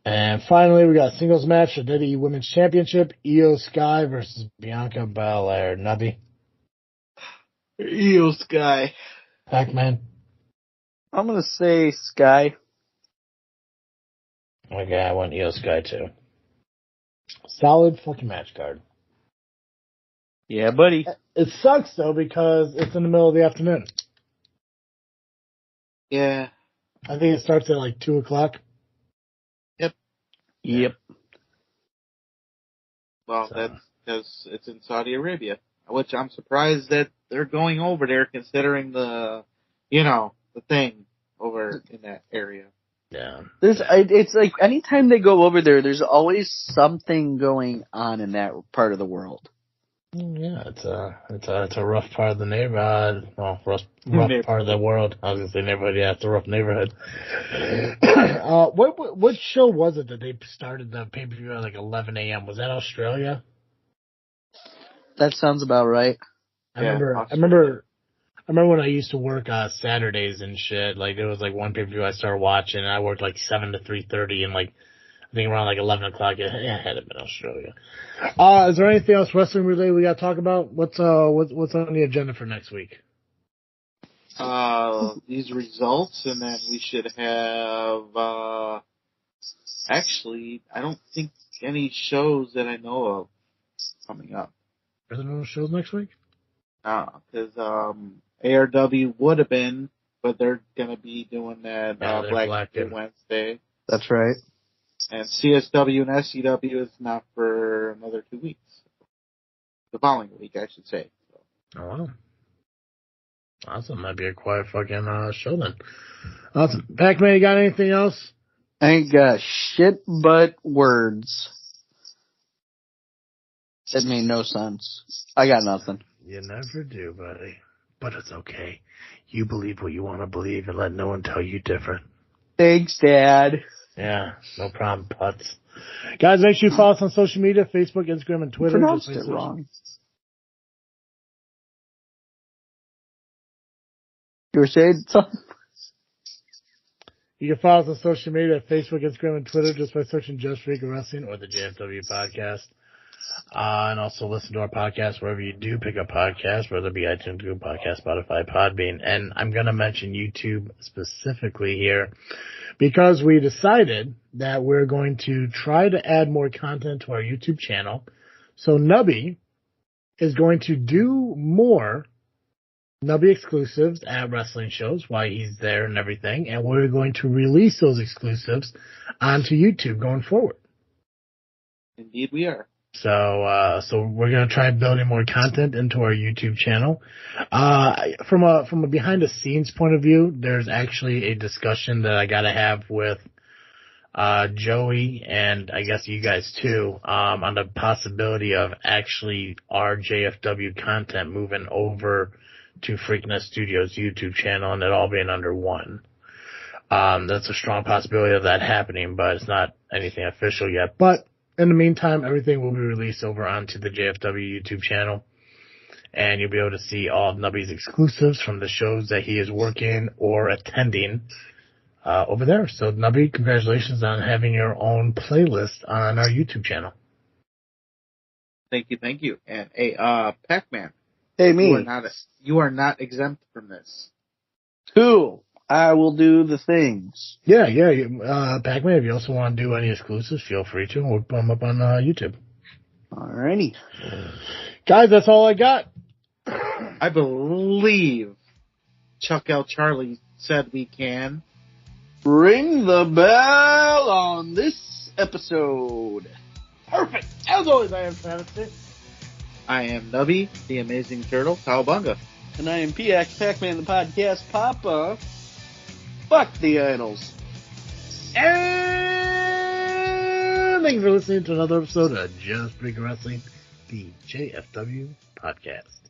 And finally, we got singles match for WWE Women's Championship, Io Sky versus Bianca Belair. Nubby? Io Sky. Pac-Man? I'm gonna say Sky. Okay, I want Io Sky too. Solid fucking match card. Yeah, buddy. It sucks though because it's in the middle of the afternoon. Yeah. I think it starts at like 2:00. Yep. Yep. Well, So. that's because it's in Saudi Arabia, which I'm surprised that they're going over there considering the thing over in that area. Yeah. It's like anytime they go over there, there's always something going on in that part of the world. Yeah, it's a rough part of the neighborhood. Well, rough part of the world. I was gonna say neighborhood. Yeah, it's a rough neighborhood. What show was it that they started the pay-per-view at like 11 a.m.? Was that Australia? That sounds about right. I remember when I used to work Saturdays and shit. Like there was like one pay-per-view I started watching, and I worked like 7 to 3:30, and like I think around like 11 o'clock. It had to been Australia. Is there anything else wrestling related we got to talk about? What's on the agenda for next week? These results, and then we should have. Actually, I don't think any shows that I know of coming up. Are there no shows next week? Because ARW would have been, but they're gonna be doing that Black Wednesday. That's right. And CSW and SCW is not for another 2 weeks. The following week, I should say. Oh, wow. Awesome. Might be a quiet fucking show then. Awesome. Pacman, you got anything else? I ain't got shit but words. It made no sense. I got nothing. You never do, buddy. But it's okay. You believe what you want to believe and let no one tell you different. Thanks, Dad. Yeah, no problem, putz. Guys, make sure you follow us on social media, Facebook, Instagram, and Twitter. You pronounced it wrong. You were saying something? You can follow us on social media, Facebook, Instagram, and Twitter just by searching Just Freak Wrestling or the JFW Podcast. And also listen to our podcast wherever you do pick up podcasts, whether it be iTunes, Google Podcast, Spotify, Podbean. And I'm going to mention YouTube specifically here because we decided that we're going to try to add more content to our YouTube channel. So Nubby is going to do more Nubby exclusives at wrestling shows while he's there and everything. And we're going to release those exclusives onto YouTube going forward. Indeed we are. So we're going to try building more content into our YouTube channel. From a behind the scenes point of view, there's actually a discussion that I got to have with, Joey and I guess you guys too, on the possibility of actually our JFW content moving over to Freakness Studios YouTube channel and it all being under one. That's a strong possibility of that happening, but it's not anything official yet. But in the meantime, everything will be released over onto the JFW YouTube channel. And you'll be able to see all of Nubby's exclusives from the shows that he is working or attending over there. So, Nubby, congratulations on having your own playlist on our YouTube channel. Thank you. And, hey, Pacman. Hey, me. You are not exempt from this. Cool. I will do the things. Yeah. Pacman, if you also want to do any exclusives, feel free to. We'll put them up on YouTube. Alrighty. Guys, that's all I got. I believe Chuck L. Charlie said we can. Ring the bell on this episode. Perfect. As always, I am Travis. I am Nubby, the Amazing Turtle, Cowabunga. And I am PX, Pacman, the podcast Papa. Fuck the idols. And thank you for listening to another episode of Just Freak Wrestling, the JFW Podcast.